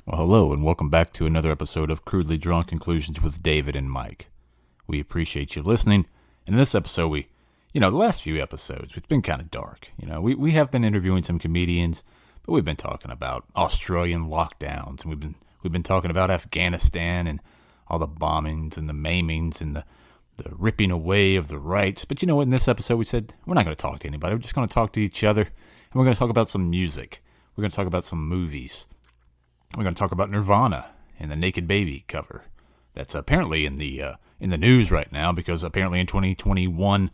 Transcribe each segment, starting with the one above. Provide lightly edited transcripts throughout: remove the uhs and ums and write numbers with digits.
Well, hello, and welcome back to another episode of Crudely Drawn Conclusions with David and Mike. We appreciate you listening, and in this episode, the last few episodes, it's been kind of dark. We have been interviewing some comedians, but we've been talking about Australian lockdowns, and we've been talking about Afghanistan and all the bombings and the maimings and the ripping away of the rights. But in this episode, we said we're not going to talk to anybody. We're just going to talk to each other, and we're going to talk about some music. We're going to talk about some movies. We're going to talk about Nirvana and the Naked Baby cover. That's apparently in the news right now, because apparently in 2021,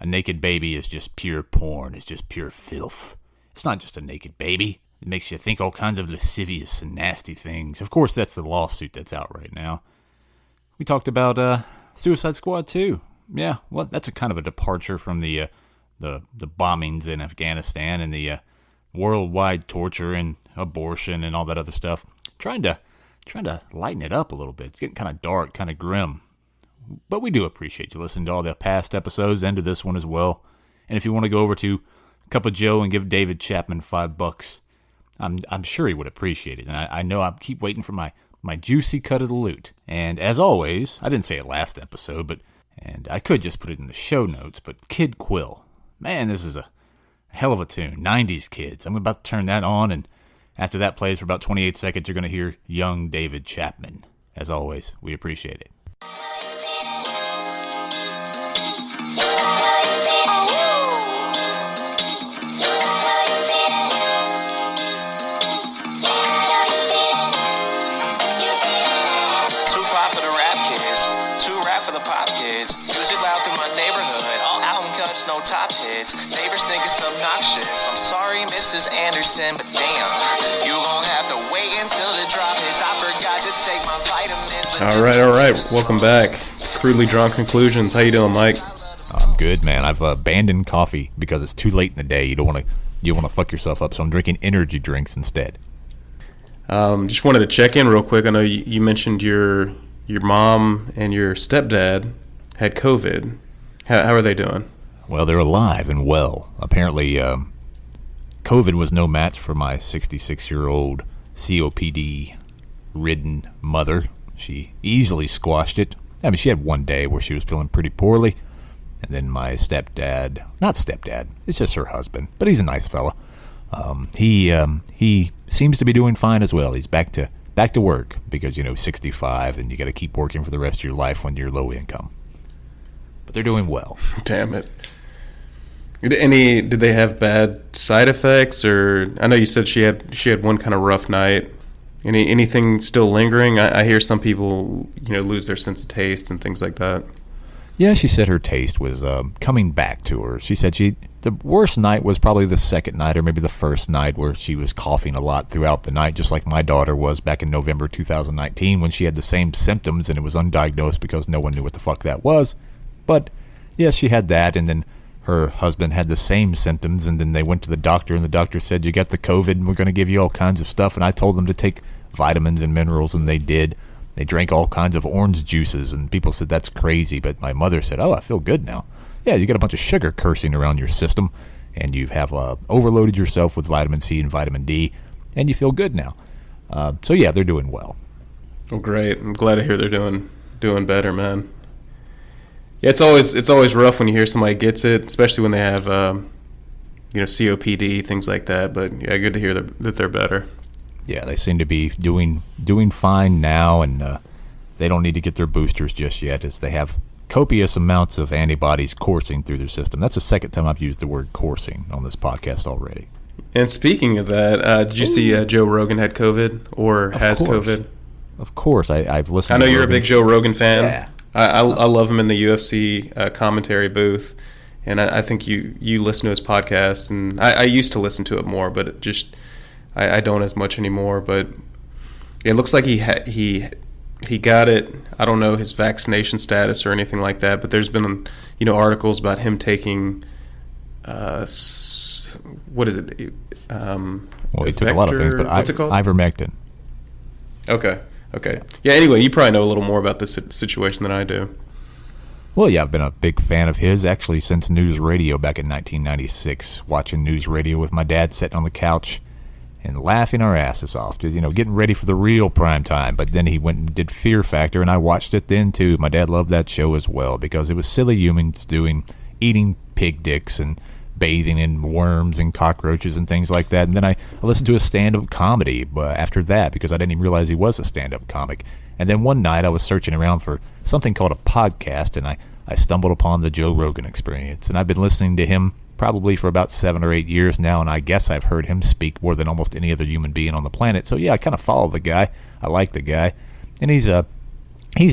a naked baby is just pure porn. It's just pure filth. It's not just a naked baby. It makes you think all kinds of lascivious and nasty things. Of course, that's the lawsuit that's out right now. We talked about Suicide Squad 2. Yeah, well, that's a kind of a departure from the bombings in Afghanistan and the worldwide torture and abortion and all that other stuff. Trying to lighten it up a little bit. It's getting kind of dark, kind of grim. But we do appreciate you listening to all the past episodes and to this one as well. And if you want to go over to Cup of Joe and give David Chapman $5, I'm sure he would appreciate it. And I know I keep waiting for my juicy cut of the loot. And as always, I didn't say it last episode, and I could just put it in the show notes, but Kid Quill. Man, this is a hell of a tune. 90s Kids. I'm about to turn that on, and after that plays for about 28 seconds, you're going to hear young David Chapman. As always, we appreciate it. No top hits, neighbors think it's obnoxious. I'm sorry, Mrs. Anderson, but damn, you gon' have to wait until the drop hits. I forgot to take my vitamins. All right. Welcome back. Crudely Drawn Conclusions. How you doing, Mike? I'm good, man. I've abandoned coffee because it's too late in the day. You don't want to fuck yourself up, so I'm drinking energy drinks instead. Just wanted to check in real quick. I know you mentioned your mom and your stepdad had COVID. How are they doing? Well, they're alive and well. Apparently, COVID was no match for my 66-year-old COPD-ridden mother. She easily squashed it. I mean, she had one day where she was feeling pretty poorly. And then my not stepdad, it's just her husband, but he's a nice fella. He seems to be doing fine as well. He's back to work because, 65, and you got to keep working for the rest of your life when you're low income. But they're doing well. Damn it. Did they have bad side effects, or I know you said she had one kind of rough night. Anything still lingering? I hear some people lose their sense of taste and things like that. Yeah, she said her taste was coming back to her. She said the worst night was probably the second night or maybe the first night, where she was coughing a lot throughout the night, just like my daughter was back in November 2019 when she had the same symptoms and it was undiagnosed because no one knew what the fuck that was. But yes, she had that, and then her husband had the same symptoms, and then they went to the doctor, and the doctor said, you got the COVID, and we're going to give you all kinds of stuff. And I told them to take vitamins and minerals, and they did. They drank all kinds of orange juices, and people said, that's crazy. But my mother said, I feel good now. Yeah, you got a bunch of sugar coursing around your system, and you have overloaded yourself with vitamin C and vitamin D, and you feel good now. So, yeah, they're doing well. Well, great. I'm glad to hear they're doing better, man. Yeah, it's always rough when you hear somebody gets it, especially when they have COPD, things like that. But yeah, good to hear that they're better. Yeah, they seem to be doing fine now, and they don't need to get their boosters just yet, as they have copious amounts of antibodies coursing through their system. That's the second time I've used the word coursing on this podcast already. And speaking of that, did you see Joe Rogan had COVID or has COVID? Of course, I've listened. I know to you're a big Joe Rogan fan. Yeah. I love him in the UFC commentary booth, and I think you listen to his podcast, and I used to listen to it more, but I don't as much anymore. But it looks like he got it. I don't know his vaccination status or anything like that, but there's been articles about him taking what is it? Well, he took a lot of things, but what's it called? Ivermectin. Okay. Yeah, anyway, you probably know a little more about this situation than I do. Well, yeah, I've been a big fan of his, actually, since News Radio back in 1996, watching News Radio with my dad sitting on the couch. and laughing our asses off, just, getting ready for the real prime time. But then he went and did Fear Factor, and I watched it then too. My dad loved that show as well because it was silly humans eating pig dicks and bathing in worms and cockroaches and things like that. And then I listened to a stand-up comedy after that because I didn't even realize he was a stand-up comic. And then one night I was searching around for something called a podcast, and I stumbled upon the Joe Rogan Experience. And I've been listening to him probably for about 7 or 8 years now, and I guess I've heard him speak more than almost any other human being on the planet. So yeah, I kind of follow the guy. I like the guy. And he's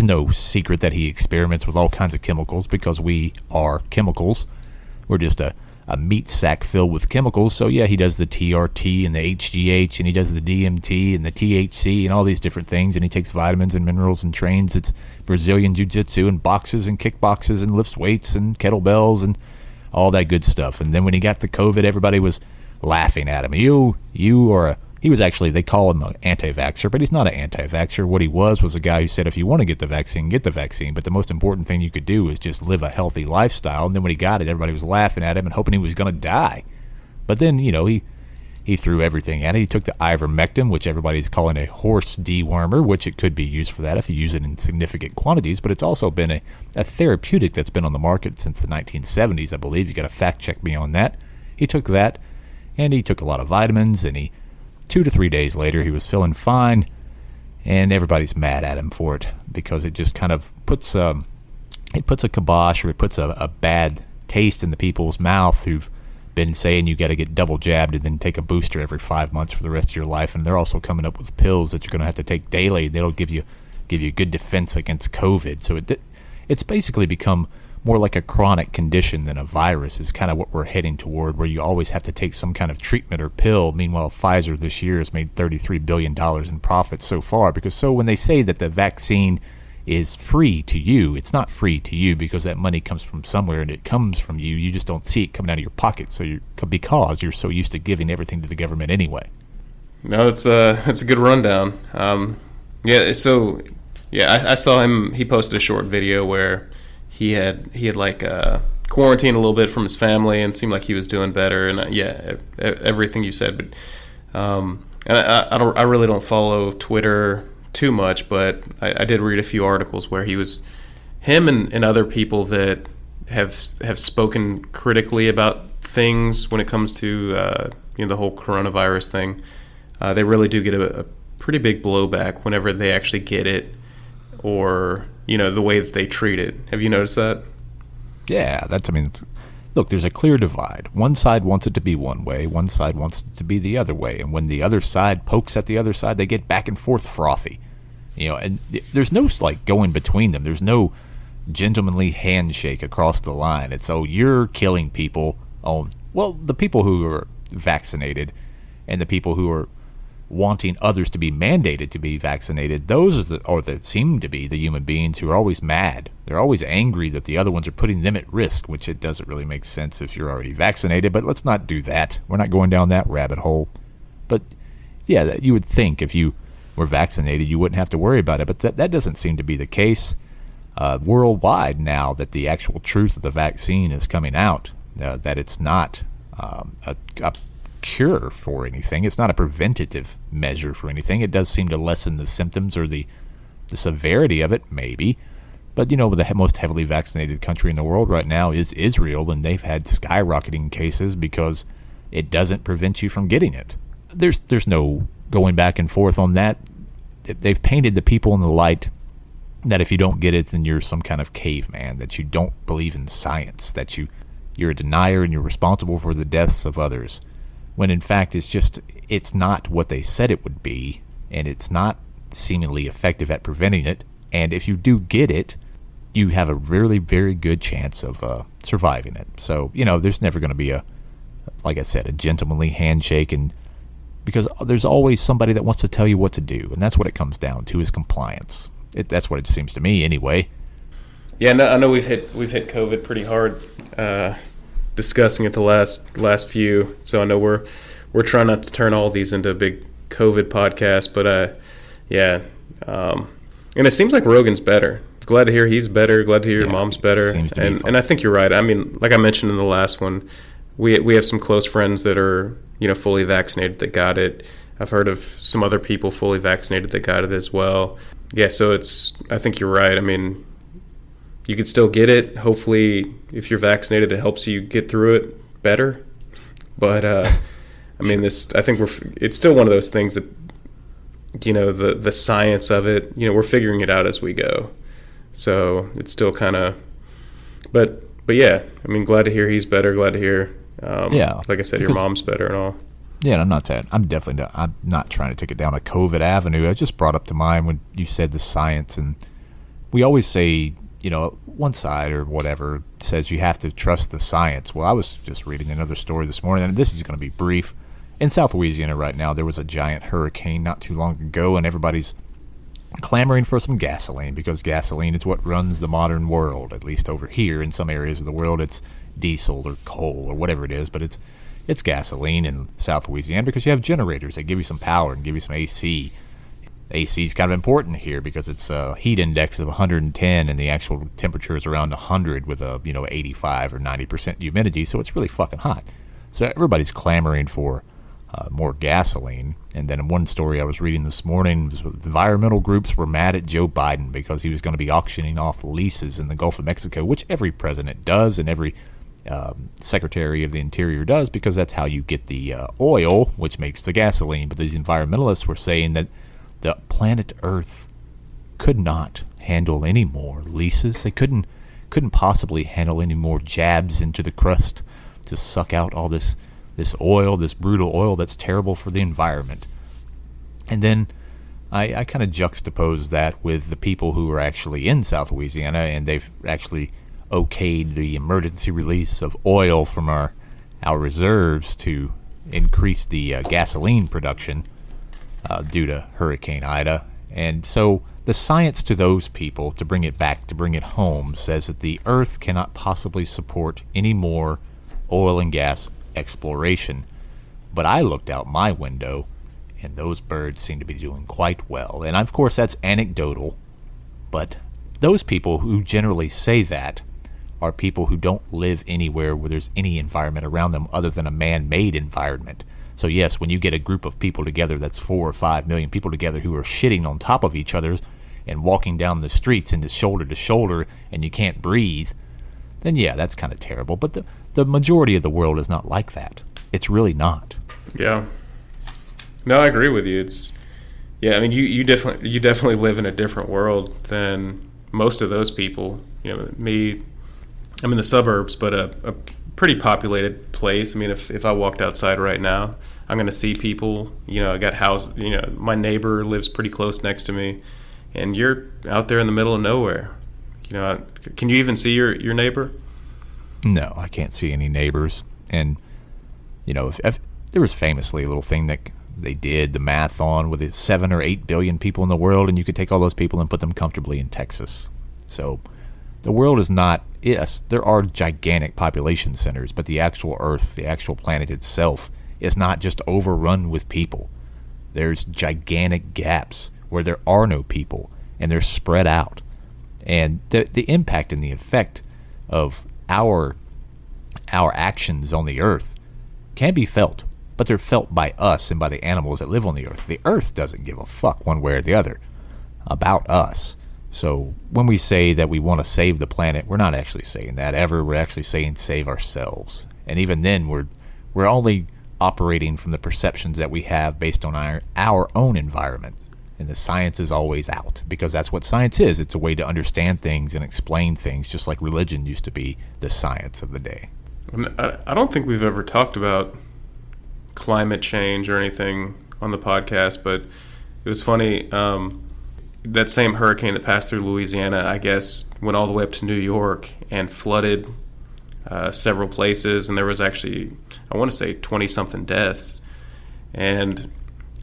no secret that he experiments with all kinds of chemicals because we are chemicals. We're just a meat sack filled with chemicals. So yeah, he does the TRT and the HGH, and he does the DMT and the THC and all these different things, and he takes vitamins and minerals and trains. It's Brazilian jiu-jitsu and boxes and kickboxes and lifts weights and kettlebells and all that good stuff. And then when he got the COVID, everybody was laughing at him. He was actually, they call him an anti-vaxxer, but he's not an anti-vaxxer. What he was a guy who said if you want to get the vaccine, get the vaccine. But the most important thing you could do is just live a healthy lifestyle. And then when he got it, everybody was laughing at him and hoping he was going to die. But then, he threw everything at it. He took the ivermectin, which everybody's calling a horse dewormer, which it could be used for that if you use it in significant quantities. But it's also been a therapeutic that's been on the market since the 1970s, I believe. You got to fact check me on that. He took that, and he took a lot of vitamins, and 2 to 3 days later, he was feeling fine, and everybody's mad at him for it because it just kind of puts a kibosh, or it puts a bad taste in the people's mouth who've been saying you got to get double jabbed and then take a booster every 5 months for the rest of your life. And they're also coming up with pills that you're going to have to take daily. They'll give you good defense against COVID. So it's basically become more like a chronic condition than a virus is kind of what we're heading toward, where you always have to take some kind of treatment or pill. Meanwhile, Pfizer this year has made $33 billion in profits so far. So when they say that the vaccine is free to you, it's not free to you because that money comes from somewhere and it comes from you. You just don't see it coming out of your pocket because you're so used to giving everything to the government anyway. No, it's a good rundown. I saw him. He posted a short video where he had like quarantined a little bit from his family and seemed like he was doing better. And everything you said, but and I really don't follow Twitter too much, but I did read a few articles where him and other people that have spoken critically about things when it comes to the whole coronavirus thing. They really do get a pretty big blowback whenever they actually get it, or the way that they treat it. Have you noticed that? Yeah, look, there's a clear divide. One side wants it to be one way, one side wants it to be the other way. And when the other side pokes at the other side, they get back and forth frothy. And there's no going between them. There's no gentlemanly handshake across the line. It's, you're killing people the people who are vaccinated and the people who are wanting others to be mandated to be vaccinated, those that seem to be the human beings who are always mad. They're always angry that the other ones are putting them at risk, which it doesn't really make sense if you're already vaccinated, but let's not do that. We're not going down that rabbit hole. But yeah, you would think if you were vaccinated, you wouldn't have to worry about it, but that doesn't seem to be the case worldwide now that the actual truth of the vaccine is coming out, that it's not a cure for anything. It's not a preventative measure for anything. It does seem to lessen the symptoms or the severity of it, maybe. But, the most heavily vaccinated country in the world right now is Israel, and they've had skyrocketing cases because it doesn't prevent you from getting it. There's no going back and forth on that. They've painted the people in the light that if you don't get it, then you're some kind of caveman, that you don't believe in science, that you're a denier and you're responsible for the deaths of others. When in fact it's not what they said it would be, and it's not seemingly effective at preventing it. And if you do get it, you have a really very good chance of surviving it. So there's never going to be like I said, a gentlemanly handshake, and because there's always somebody that wants to tell you what to do, and that's what it comes down to, is compliance. That's what it seems to me anyway. Yeah, no, I know we've hit COVID pretty hard. Discussing it the last few, so I know we're trying not to turn all these into a big COVID podcast, but and it seems like Rogan's better. Glad to hear he's better. Glad to hear your mom's better. And I think you're right. I mean, like I mentioned in the last one, we have some close friends that are fully vaccinated that got it. I've heard of some other people fully vaccinated that got it as well. Yeah, so I think you're right. I mean, you could still get it. Hopefully, if you're vaccinated, it helps you get through it better. But I mean, I think it's still one of those things that, the science of it, we're figuring it out as we go. So it's still kind of, but yeah, I mean, glad to hear he's better. Glad to hear, like I said, your mom's better and all. Yeah, I'm not trying to take it down a COVID avenue. I just brought up to mind when you said the science, and we always say, one side or whatever says you have to trust the science. Well, I was just reading another story this morning, and this is going to be brief. In South Louisiana right now, there was a giant hurricane not too long ago, and everybody's clamoring for some gasoline because gasoline is what runs the modern world. At least over here in some areas of the world, it's diesel or coal or whatever it is, but it's gasoline in South Louisiana because you have generators that give you some power and give you some AC. AC is kind of important here because it's a heat index of 110 and the actual temperature is around 100 with a 85 or 90% humidity, so it's really fucking hot. So everybody's clamoring for more gasoline. And then in one story I was reading this morning, environmental groups were mad at Joe Biden because he was going to be auctioning off leases in the Gulf of Mexico, which every president does and every Secretary of the Interior does, because that's how you get the oil, which makes the gasoline. But these environmentalists were saying that the planet Earth could not handle any more leases. They couldn't possibly handle any more jabs into the crust to suck out all this oil, this brutal oil that's terrible for the environment. And then I kind of juxtapose that with the people who are actually in South Louisiana, and they've actually okayed the emergency release of oil from our reserves to increase the gasoline production due to Hurricane Ida. And so the science to those people, to bring it home, says that the Earth cannot possibly support any more oil and gas exploration. But I looked out my window, and those birds seem to be doing quite well. And of course, that's anecdotal, but those people who generally say that are people who don't live anywhere where there's any environment around them other than a man-made environment. So yes, when you get a group of people together, that's 4 or 5 million people together who are shitting on top of each other and walking down the streets into shoulder to shoulder, and you can't breathe, then yeah, that's kind of terrible. But the majority of the world is not like that. It's really not. Yeah. No, I agree with you. I mean, you definitely live in a different world than most of those people. Me, I'm in the suburbs, but a pretty populated place. I mean, if I walked outside right now, I'm going to see people. I got houses. My neighbor lives pretty close next to me, and you're out there in the middle of nowhere. Can you even see your neighbor? No, I can't see any neighbors. And if there was famously a little thing that they did the math on with 7 or 8 billion people in the world, and you could take all those people and put them comfortably in Texas. So the world is not, yes, there are gigantic population centers, but the actual Earth, the actual planet itself, is not just overrun with people. There's gigantic gaps where there are no people, and they're spread out. And the impact and the effect of our actions on the Earth can be felt, but they're felt by us and by the animals that live on the Earth. The Earth doesn't give a fuck one way or the other about us. So when we say that we want to save the planet, we're not actually saying that ever. We're actually saying save ourselves. And even then, we're only operating from the perceptions that we have based on our own environment. And the science is always out, because that's what science is. It's a way to understand things and explain things, just like religion used to be the science of the day. I don't think we've ever talked about climate change or anything on the podcast, but it was funny. That same hurricane that passed through Louisiana, I guess, went all the way up to New York and flooded several places, and there was actually, I want to say, 20-something deaths. And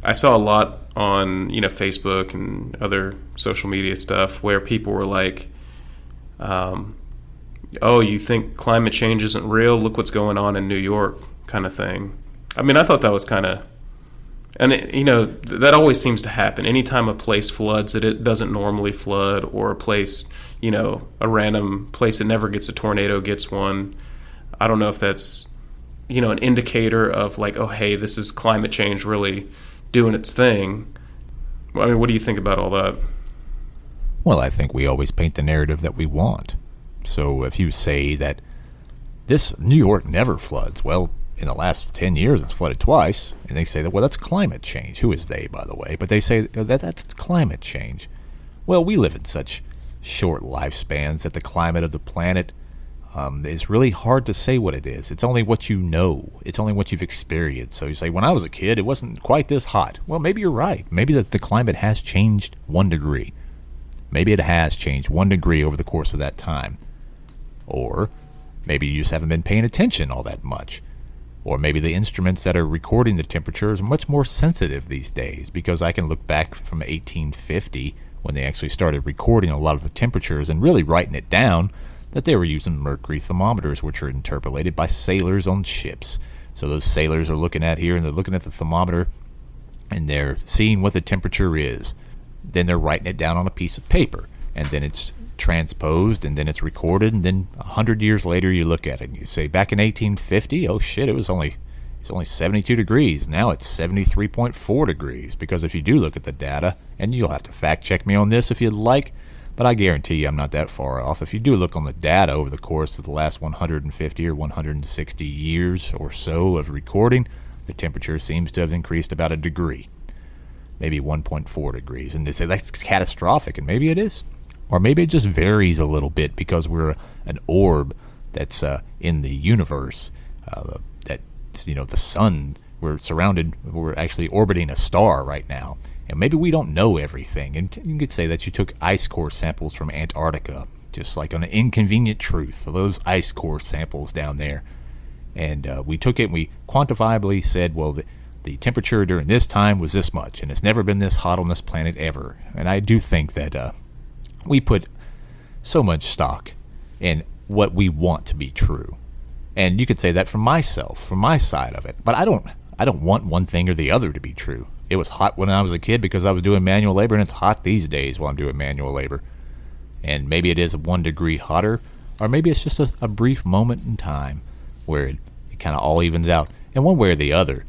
I saw a lot on Facebook and other social media stuff where people were like, oh, you think climate change isn't real? Look what's going on in New York, kind of thing. I mean, I thought that was kind of, and that always seems to happen. Anytime a place floods, it doesn't normally flood, or a place, a random place that never gets a tornado gets one. I don't know if that's, an indicator of like, oh, hey, this is climate change really doing its thing. I mean, what do you think about all that? Well, I think we always paint the narrative that we want. So if you say that this New York never floods, well, in the last 10 years it's flooded twice, and they say that, well, that's climate change. Who is they, by the way? But they say that that's climate change. Well, we live in such short lifespans that the climate of the planet is really hard to say what it is. It's only what you know. It's only what you've experienced. So you say, when I was a kid, it wasn't quite this hot. Well, maybe you're right. Maybe the climate has changed 1 degree. Maybe it has changed 1 degree over the course of that time. Or maybe you just haven't been paying attention all that much. Or maybe the instruments that are recording the temperature is much more sensitive these days, because I can look back from 1850 when they actually started recording a lot of the temperatures and really writing it down, that they were using mercury thermometers, which are interpolated by sailors on ships. So those sailors are looking at here, and they're looking at the thermometer, and they're seeing what the temperature is. Then they're writing it down on a piece of paper, and then it's transposed, and then it's recorded, and then 100 years later you look at it and you say, back in 1850, oh shit, it was only 72 degrees. Now it's 73.4 degrees. Because if you do look at the data, and you'll have to fact check me on this if you'd like, but I guarantee you I'm not that far off. If you do look on the data over the course of the last 150 or 160 years or so of recording, the temperature seems to have increased about a degree, maybe 1.4 degrees. And they say that's catastrophic, and maybe it is. Or maybe it just varies a little bit because we're an orb that's in the universe. That's, the sun. We're actually orbiting a star right now. And maybe we don't know everything. And you could say that you took ice core samples from Antarctica, just like an inconvenient truth, those ice core samples down there. And we took it and we quantifiably said, well, the temperature during this time was this much, and it's never been this hot on this planet ever. And I do think that we put so much stock in what we want to be true. And you could say that from myself, from my side of it. But I don't want one thing or the other to be true. It was hot when I was a kid because I was doing manual labor, and it's hot these days while I'm doing manual labor. And maybe it is 1 degree hotter, or maybe it's just a brief moment in time where it kind of all evens out. And one way or the other,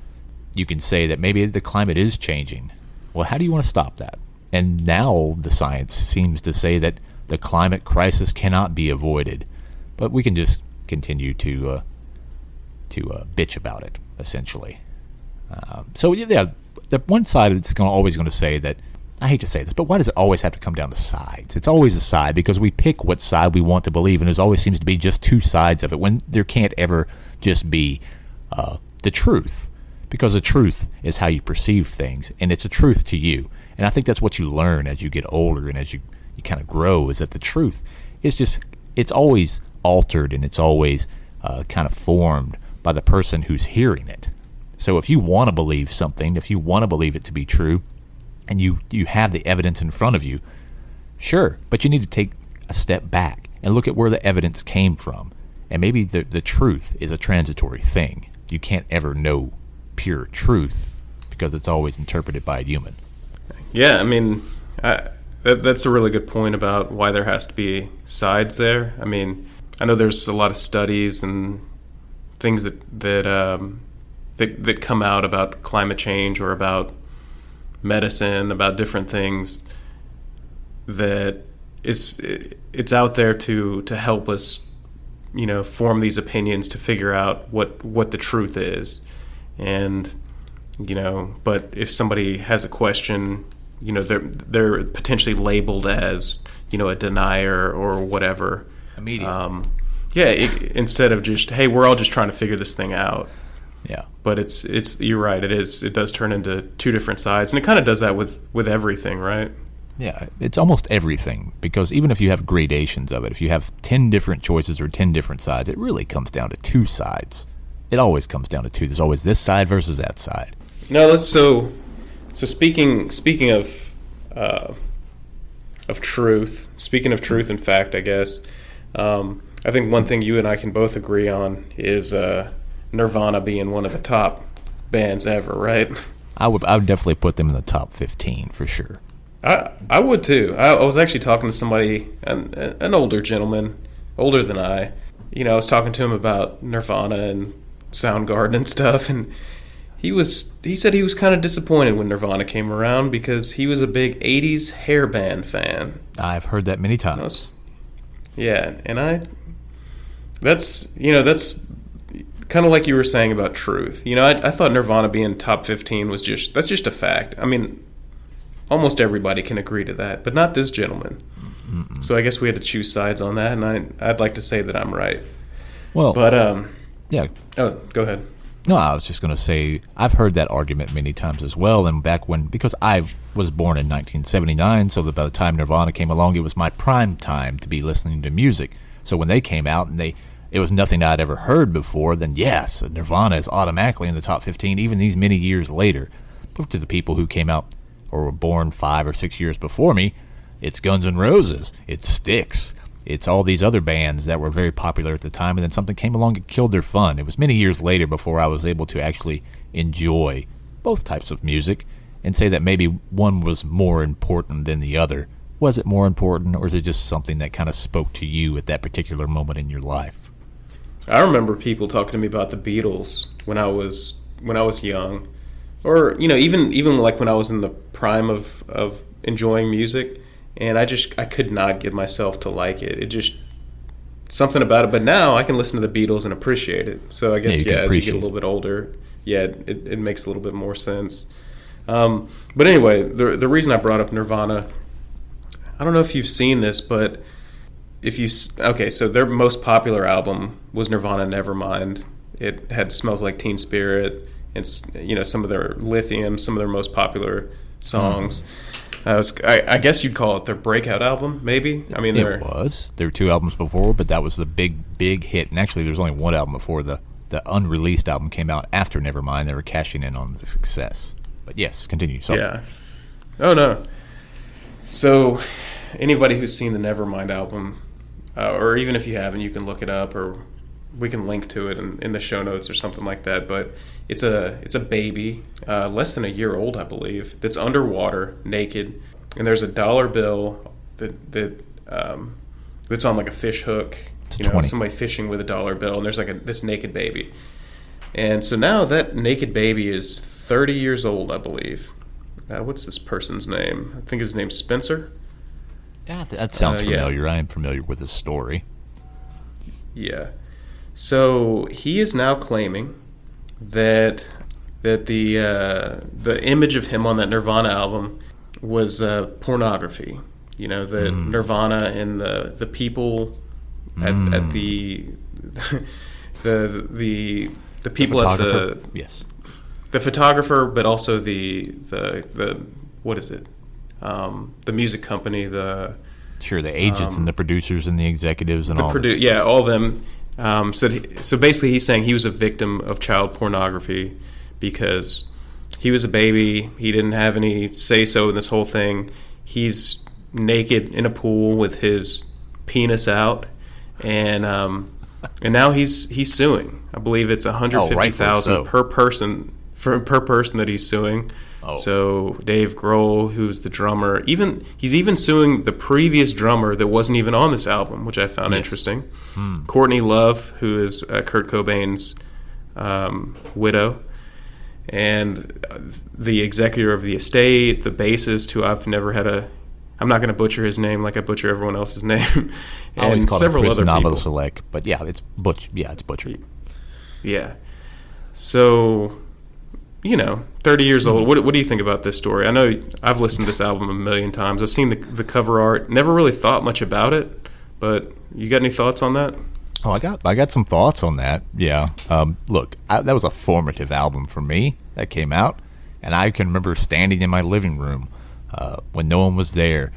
you can say that maybe the climate is changing. Well, how do you want to stop that? And now the science seems to say that the climate crisis cannot be avoided, but we can just continue to bitch about it, essentially. So yeah, the one side is always going to say that, I hate to say this, but why does it always have to come down to sides? It's always a side because we pick what side we want to believe, and there always seems to be just two sides of it when there can't ever just be the truth, because the truth is how you perceive things, and it's a truth to you. And I think that's what you learn as you get older and as you kind of grow, is that the truth is it's always altered, and it's always kind of formed by the person who's hearing it. So if you want to believe something, if you want to believe it to be true, and you have the evidence in front of you, sure, but you need to take a step back and look at where the evidence came from. And maybe the truth is a transitory thing. You can't ever know pure truth because it's always interpreted by a human. Yeah, I mean, that's a really good point about why there has to be sides there. I mean, I know there's a lot of studies and things that come out about climate change or about medicine, about different things, that it's out there to help us, form these opinions, to figure out what the truth is. And but if somebody has a question, they're potentially labeled as a denier or whatever Immediately. Instead of just, hey, we're all just trying to figure this thing out. Yeah. But it's you're right, it does turn into two different sides, and it kind of does that with everything, right? Yeah, it's almost everything, because even if you have gradations of it, if you have 10 different choices or 10 different sides, it really comes down to two sides. It always comes down to two. There's always this side versus that side. No, so speaking of truth, speaking of truth and fact, I guess, I think one thing you and I can both agree on is Nirvana being one of the top bands ever, right? I would definitely put them in the top 15 for sure. I would too. I was actually talking to somebody, an older gentleman, older than I. I was talking to him about Nirvana and Soundgarden and stuff, and He said he was kind of disappointed when Nirvana came around because he was a big 80s hair band fan. I've heard that many times. Yeah, and that's kind of like you were saying about Truth. I thought Nirvana being top 15 was that's just a fact. I mean, almost everybody can agree to that, but not this gentleman. Mm-mm. So I guess we had to choose sides on that, and I'd like to say that I'm right. Well, but yeah. Oh, go ahead. No, I was just going to say I've heard that argument many times as well, and because I was born in 1979, so that by the time Nirvana came along, it was my prime time to be listening to music. So when they came out and it was nothing I'd ever heard before, then yes, Nirvana is automatically in the top 15, even these many years later. But to the people who came out or were born 5 or 6 years before me, it's Guns N' Roses, it's Styx, it's all these other bands that were very popular at the time, and then something came along and killed their fun. It was many years later before I was able to actually enjoy both types of music and say that maybe one was more important than the other. Was it more important, or is it just something that kind of spoke to you at that particular moment in your life? I remember people talking to me about the Beatles when I was young, or even like when I was in the prime of enjoying music. And I could not get myself to like it. It just, something about it. But now I can listen to the Beatles and appreciate it. So I guess, as you get a little bit older, it makes a little bit more sense. But anyway, the reason I brought up Nirvana, I don't know if you've seen this, but so their most popular album was Nirvana Nevermind. It had Smells Like Teen Spirit, and some of their Lithium, some of their most popular songs. I guess you'd call it their breakout album, maybe. I mean, there were 2 albums before, but that was the big hit. And actually, there's only 1 album before the unreleased album came out after Nevermind. They were cashing in on the success. But yes, continue. Sorry. Yeah. Oh no. So, anybody who's seen the Nevermind album, or even if you haven't, you can look it up, or we can link to it in the show notes or something like that. But it's a baby, less than a year old, I believe, that's underwater, naked, and there's a dollar bill that's on like a fish hook. Somebody fishing with a dollar bill, and there's like this naked baby. And so now that naked baby is 30 years old, I believe. What's this person's name? I think his name's Spencer. Yeah, that sounds familiar. Yeah. I am familiar with this story. Yeah. So he is now claiming that the image of him on that Nirvana album was pornography. That Nirvana and the people at the people at the yes, the photographer, but also the what is it? The music company, the agents and the producers and the executives and all. All of them. So basically, he's saying he was a victim of child pornography because he was a baby. He didn't have any say-so in this whole thing. He's naked in a pool with his penis out, and now he's suing. I believe it's $150,000 per person that he's suing. Oh. So Dave Grohl, who's the drummer, he's even suing the previous drummer that wasn't even on this album, which I found interesting. Courtney Love, who is Kurt Cobain's widow, and the executor of the estate, the bassist, who I'm not going to butcher his name like I butcher everyone else's name, and several other people. Select, but it's butchered. Yeah. So, 30 years old. What do you think about this story? I know I've listened to this album a million times. I've seen the cover art. Never really thought much about it, but you got any thoughts on that? Oh, I got some thoughts on that. Yeah. Look, that was a formative album for me that came out, and I can remember standing in my living room when no one was there,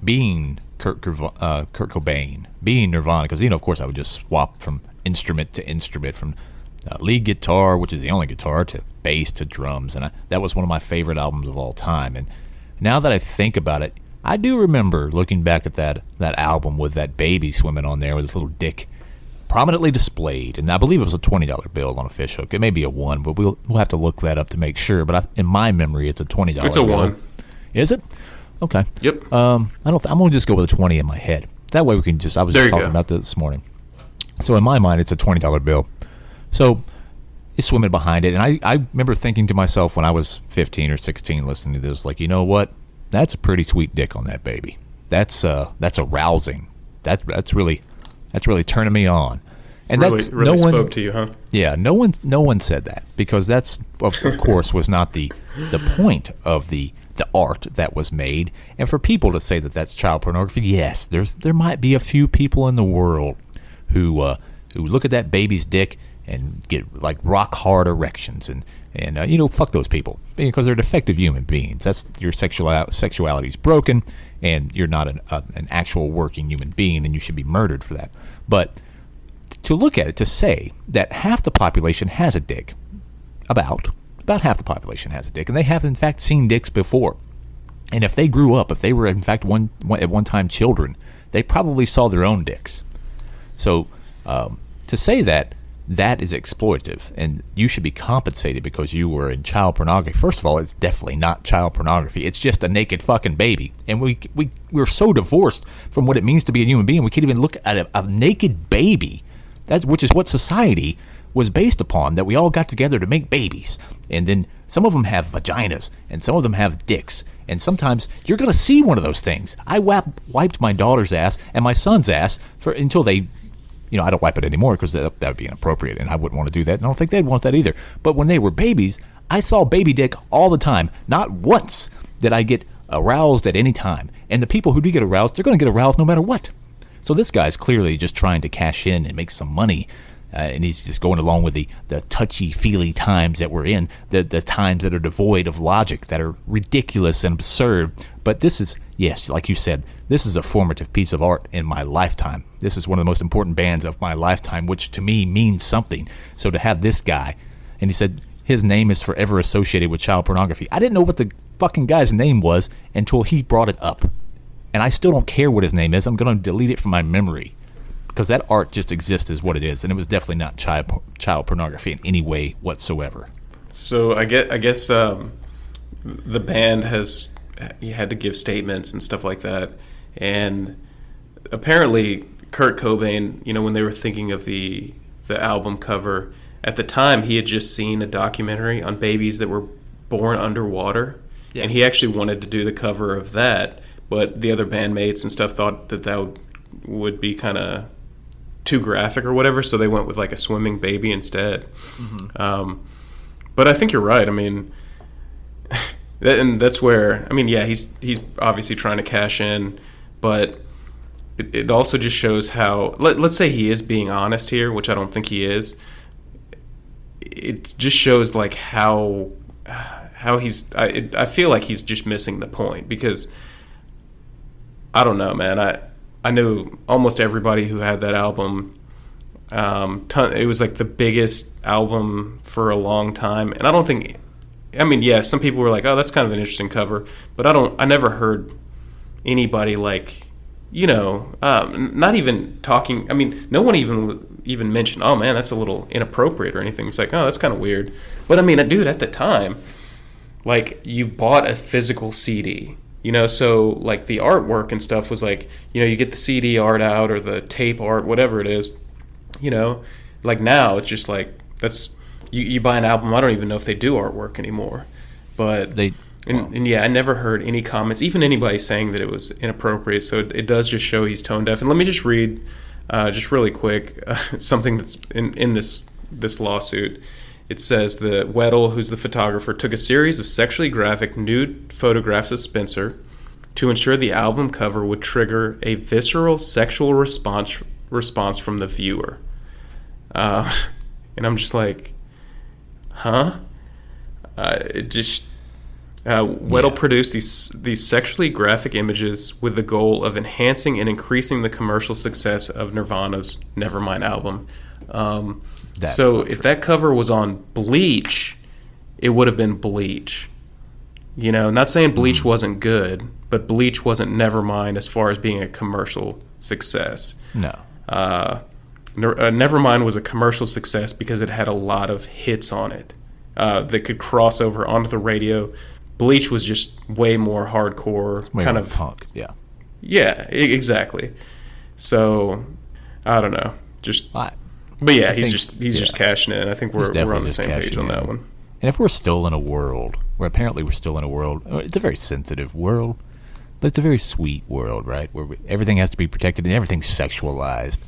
being Kurt Cobain, being Nirvana, because of course I would just swap from instrument to instrument, from lead guitar, which is the only guitar, to bass to drums, and that was one of my favorite albums of all time. And now that I think about it, I do remember looking back at that album with that baby swimming on there with his little dick prominently displayed, and I believe it was a $20 bill on a fish hook. It may be a $1, but we'll have to look that up to make sure. But in my memory, it's a $20 bill. It's a $1. Is it? Okay. Yep. I'm gonna just go with a 20 in my head. That way we can I was just talking about this morning. So in my mind, it's a $20 bill. So, is swimming behind it. And I remember thinking to myself when I was 15 or 16 listening to this, like, you know what? That's a pretty sweet dick on that baby. That's arousing. That's really turning me on. And really, that's really no one spoke to you, huh? Yeah, no one said that, because that's of course was not the point of the art that was made. And for people to say that that's child pornography, yes, there might be a few people in the world who look at that baby's dick and get like rock hard erections and fuck those people, because they're defective human beings. That's your sexuality is broken, and you're not an actual working human being, and you should be murdered for that. But to look at it, to say that half the population has a dick, about half the population has a dick, and they have in fact seen dicks before. And if they grew up, if they were in fact at one time children, they probably saw their own dicks. So to say that is exploitative, and you should be compensated because you were in child pornography. First of all, it's definitely not child pornography. It's just a naked fucking baby. And we're so divorced from what it means to be a human being, we can't even look at a naked baby. Which is what society was based upon, that we all got together to make babies. And then some of them have vaginas, and some of them have dicks. And sometimes you're going to see one of those things. I wiped my daughter's ass and my son's ass until they, I don't wipe it anymore because that would be inappropriate, and I wouldn't want to do that. And I don't think they'd want that either. But when they were babies, I saw baby dick all the time. Not once did I get aroused at any time. And the people who do get aroused, they're going to get aroused no matter what. So this guy's clearly just trying to cash in and make some money, and he's just going along with the touchy-feely times that we're in, the times that are devoid of logic, that are ridiculous and absurd. But this is, yes, like you said, this is a formative piece of art in my lifetime. This is one of the most important bands of my lifetime, which to me means something. So to have this guy, and he said his name is forever associated with child pornography. I didn't know what the fucking guy's name was until he brought it up. And I still don't care what his name is. I'm going to delete it from my memory, because that art just exists as what it is, and it was definitely not child pornography in any way whatsoever. So I guess the band had to give statements and stuff like that, and apparently Kurt Cobain, when they were thinking of the album cover at the time, he had just seen a documentary on babies that were born underwater, and he actually wanted to do the cover of that. But the other bandmates and stuff thought that would be kind of too graphic or whatever, so they went with like a swimming baby instead. Mm-hmm. But I think you're right. I mean, and that's where, he's obviously trying to cash in, but it also just shows how, let's say he is being honest here, which I don't think he is. It just shows like how he's, I feel like he's just missing the point, because I don't know, man. I knew almost everybody who had that album. It was like the biggest album for a long time, and I don't think. Some people were like, "Oh, that's kind of an interesting cover," but I never heard anybody like, not even talking. No one even mentioned, "Oh man, that's a little inappropriate" or anything. It's like, "Oh, that's kind of weird." But dude, at the time, like, you bought a physical CD. So like the artwork and stuff was like, you get the CD art out or the tape art, whatever it is, like now it's just like, that's, you buy an album. I don't even know if they do artwork anymore, but I never heard any comments, even anybody saying that it was inappropriate. So it does just show he's tone deaf. And let me just read, just really quick, something that's in this lawsuit. It says that Weddle, who's the photographer, took a series of sexually graphic nude photographs of Spencer to ensure the album cover would trigger a visceral sexual response from the viewer. And I'm just like, huh? Weddle produced these sexually graphic images with the goal of enhancing and increasing the commercial success of Nirvana's Nevermind album. If that cover was on Bleach, it would have been Bleach. Not saying Bleach wasn't good, but Bleach wasn't Nevermind as far as being a commercial success. No. Nevermind was a commercial success because it had a lot of hits on it that could cross over onto the radio. Bleach was just way more hardcore, way more punk. Yeah. Yeah, exactly. So I don't know. But yeah, he's just cashing in. I think we're on the just same page cashing on in. that one. And if we're still in a world, where apparently we're still in a world, it's a very sensitive world, but it's a very sweet world, right? Where everything has to be protected and everything's sexualized.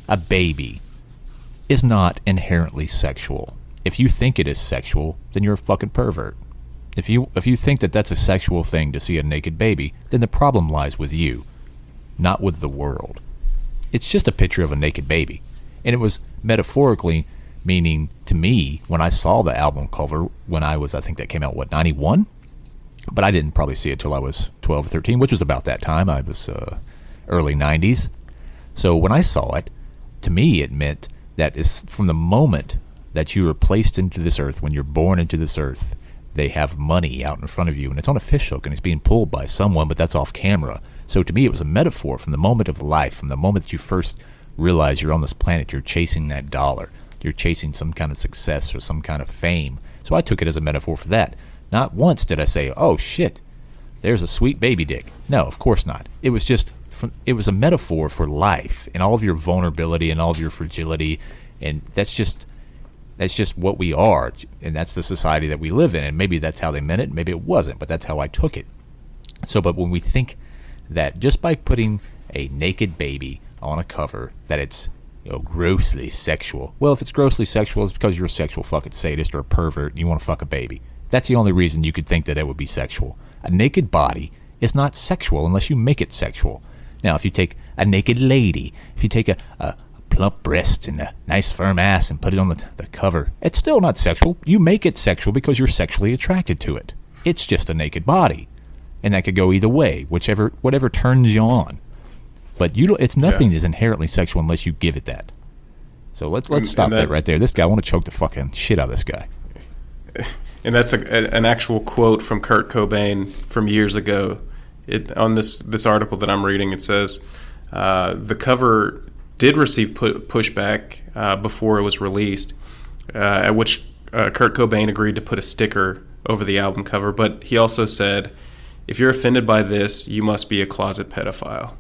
A baby is not inherently sexual. If you think it is sexual, then you're a fucking pervert. If you think that that's a sexual thing to see a naked baby, then the problem lies with you, not with the world. It's just a picture of a naked baby. And it was metaphorically meaning to me when I saw the album cover when I think that came out, 91? But I didn't probably see it till I was 12 or 13, which was about that time. I was early 90s. So when I saw it, to me it meant that is from the moment that you are placed into this earth, when you're born into this earth, they have money out in front of you, and it's on a fishhook, and it's being pulled by someone, but that's off camera. So to me, it was a metaphor from the moment of life, from the moment that you first realize you're on this planet, you're chasing that dollar. You're chasing some kind of success or some kind of fame. So I took it as a metaphor for that. Not once did I say, oh, shit, there's a sweet baby dick. No, of course not. It was just, it was a metaphor for life and all of your vulnerability and all of your fragility. And that's just what we are. And that's the society that we live in. And maybe that's how they meant it. Maybe it wasn't, but that's how I took it. So, but when we think that just by putting a naked baby on a cover, that it's grossly sexual. Well, if it's grossly sexual, it's because you're a sexual fucking sadist or a pervert and you want to fuck a baby. That's the only reason you could think that it would be sexual. A naked body is not sexual unless you make it sexual. Now, if you take a naked lady, if you take a plump breast and a nice firm ass and put it on the cover, it's still not sexual. You make it sexual because you're sexually attracted to it. It's just a naked body. And that could go either way, whatever turns you on. But it's nothing is inherently sexual unless you give it that. So let's stop that right there. This guy, I want to choke the fucking shit out of this guy. And that's an actual quote from Kurt Cobain from years ago. On this article that I'm reading, it says the cover did receive pushback before it was released, at which Kurt Cobain agreed to put a sticker over the album cover. But he also said, "If you're offended by this, you must be a closet pedophile."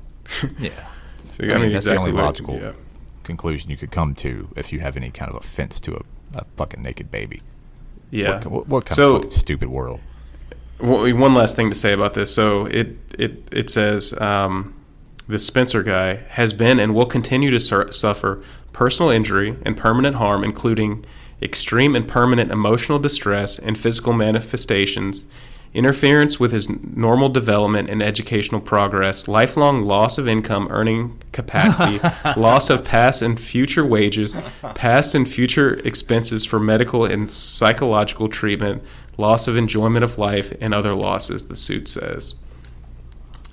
Yeah. So, I mean, that's the only logical conclusion you could come to if you have any kind of offense to a fucking naked baby. Yeah. What kind of fucking stupid world? One last thing to say about this. So it says this Spencer guy has been and will continue to suffer personal injury and permanent harm, including extreme and permanent emotional distress and physical manifestations, interference with his normal development and educational progress, lifelong loss of income earning capacity, loss of past and future wages, past and future expenses for medical and psychological treatment, loss of enjoyment of life, and other losses, the suit says.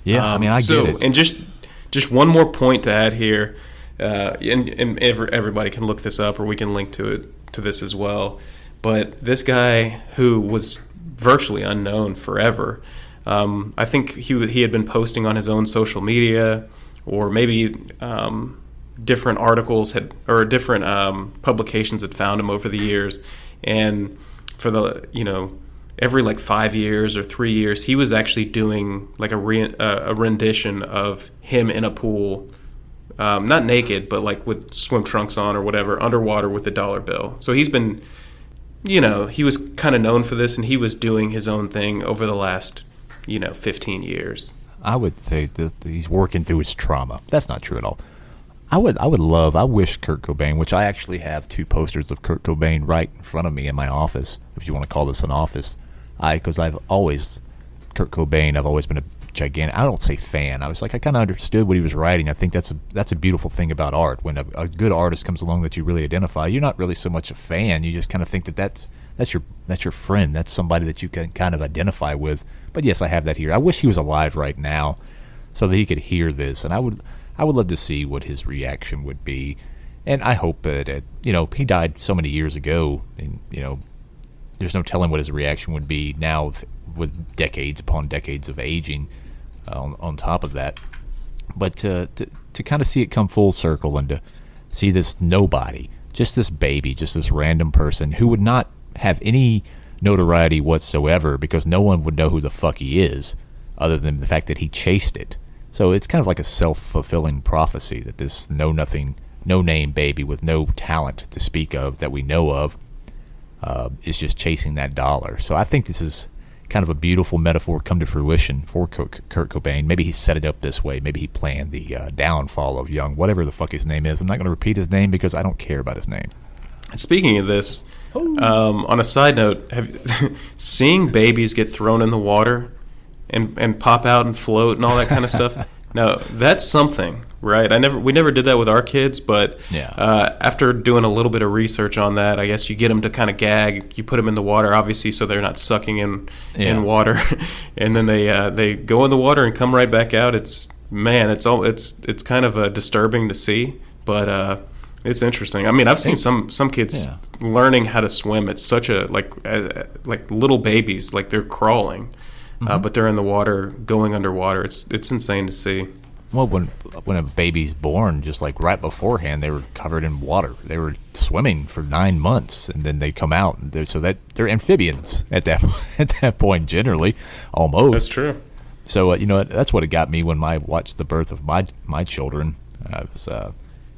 Yeah, I mean, I get it. And just one more point to add here, and everybody can look this up, or we can link to this as well. But this guy, who was virtually unknown forever, I think he had been posting on his own social media, or maybe different articles or different publications had found him over the years, and for every like 5 years or 3 years, he was actually doing like a rendition of him in a pool, not naked, but like with swim trunks on or whatever, underwater with a dollar bill. So he's been, he was kind of known for this, and he was doing his own thing over the last, 15 years. I would say that he's working through his trauma. That's not true at all. I wish Kurt Cobain, which I actually have 2 posters of Kurt Cobain right in front of me in my office, if you want to call this an office. Because I've always been a gigantic, I don't say fan. I kind of understood what he was writing. I think that's a beautiful thing about art. When a good artist comes along that you really identify, you're not really so much a fan. You just kind of think that's your friend. That's somebody that you can kind of identify with. But yes, I have that here. I wish he was alive right now so that he could hear this, and I would love to see what his reaction would be. And I hope that he died so many years ago, and there's no telling what his reaction would be now with decades upon decades of aging on top of that. But to kind of see it come full circle and to see this nobody, just this baby, just this random person who would not have any notoriety whatsoever because no one would know who the fuck he is other than the fact that he chased it. So it's kind of like a self-fulfilling prophecy that this know-nothing no-name baby with no talent to speak of that we know of is just chasing that dollar. So I think this is kind of a beautiful metaphor come to fruition for Kurt Cobain. Maybe he set it up this way. Maybe he planned the downfall of young, whatever the fuck his name is. I'm not going to repeat his name because I don't care about his name. Speaking of this, on a side note, seeing babies get thrown in the water and pop out and float and all that kind of stuff, now that's something, right? We never did that with our kids, but after doing a little bit of research on that, I guess you get them to kind of gag. You put them in the water, obviously, so they're not sucking in water, and then they go in the water and come right back out. It's kind of disturbing to see, but it's interesting. I mean, I've seen some kids learning how to swim. It's such a like little babies, like they're crawling, but they're in the water, going underwater. It's insane to see. Well, when a baby's born, just like right beforehand, they were covered in water. They were swimming for 9 months, and then they come out, and they're amphibians at that point, generally, almost. That's true. So that's what it got me when I watched the birth of my children.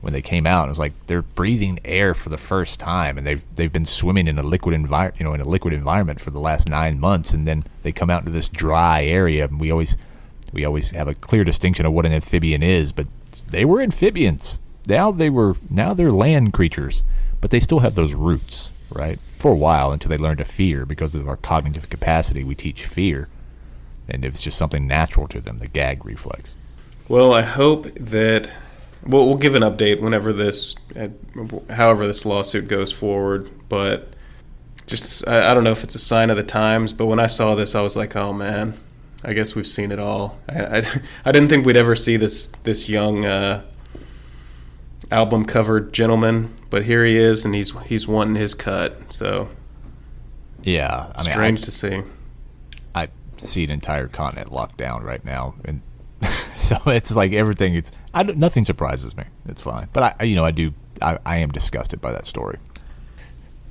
When they came out, it was like they're breathing air for the first time, and they've been swimming in a liquid environment for the last 9 months, and then they come out into this dry area. And we always have a clear distinction of what an amphibian is, but they were amphibians. Now they're land creatures, but they still have those roots, right? For a while until they learn to fear, because of our cognitive capacity. We teach fear, and it's just something natural to them, the gag reflex. Well, I hope that. Well, we'll give an update whenever however this lawsuit goes forward. But just, I don't know if it's a sign of the times. But when I saw this, I was like, oh man, I guess we've seen it all. I didn't think we'd ever see this young album covered gentleman, but here he is, and he's wanting his cut. So yeah, I mean, strange to see. I see an entire continent locked down right now, and. So it's like everything. Nothing surprises me. It's fine, but I am disgusted by that story.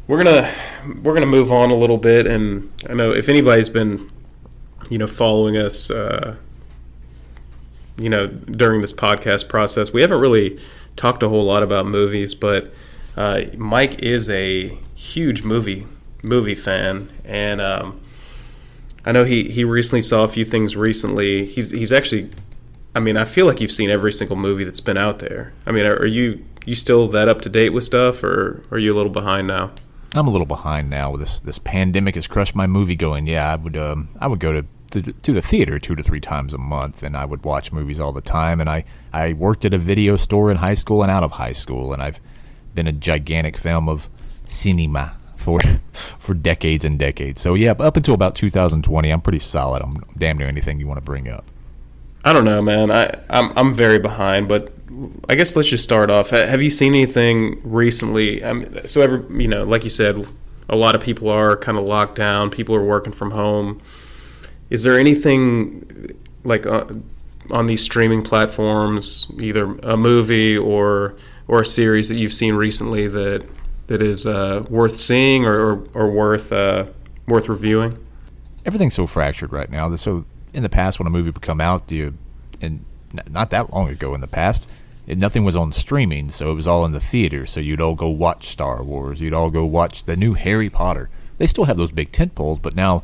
We're gonna move on a little bit, and I know if anybody's been, following us, during this podcast process, we haven't really talked a whole lot about movies, but Mike is a huge movie fan, and I know he recently saw a few things recently. He's actually. I mean, I feel like you've seen every single movie that's been out there. I mean, are you still that up to date with stuff, or are you a little behind now? I'm a little behind now. This pandemic has crushed my movie going. Yeah, I would go to the theater 2 to 3 times a month, and I would watch movies all the time. And I worked at a video store in high school and out of high school, and I've been a gigantic fan of cinema for decades and decades. So yeah, up until about 2020, I'm pretty solid. I'm damn near anything you want to bring up. I don't know, man. I'm very behind, but I guess let's just start off. Have you seen anything recently? I mean, so like you said, a lot of people are kind of locked down. People are working from home. Is there anything like on these streaming platforms, either a movie or a series that you've seen recently that is worth seeing or worth reviewing? Everything's so fractured right now. So in the past, when a movie would come out, and not that long ago in the past, nothing was on streaming, so it was all in the theater. So you'd all go watch Star Wars. You'd all go watch the new Harry Potter. They still have those big tentpoles, but now,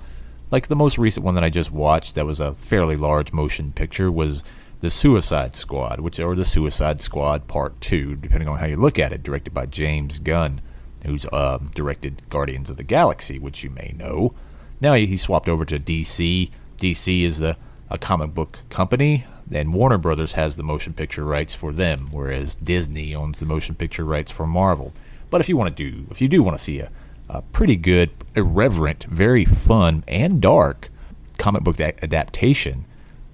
like the most recent one that I just watched that was a fairly large motion picture was The Suicide Squad, or The Suicide Squad Part 2, depending on how you look at it, directed by James Gunn, who's directed Guardians of the Galaxy, which you may know. Now he swapped over to DC. DC is a comic book company, and Warner Brothers has the motion picture rights for them, whereas Disney owns the motion picture rights for Marvel. But if you do want to see a pretty good, irreverent, very fun and dark comic book adaptation,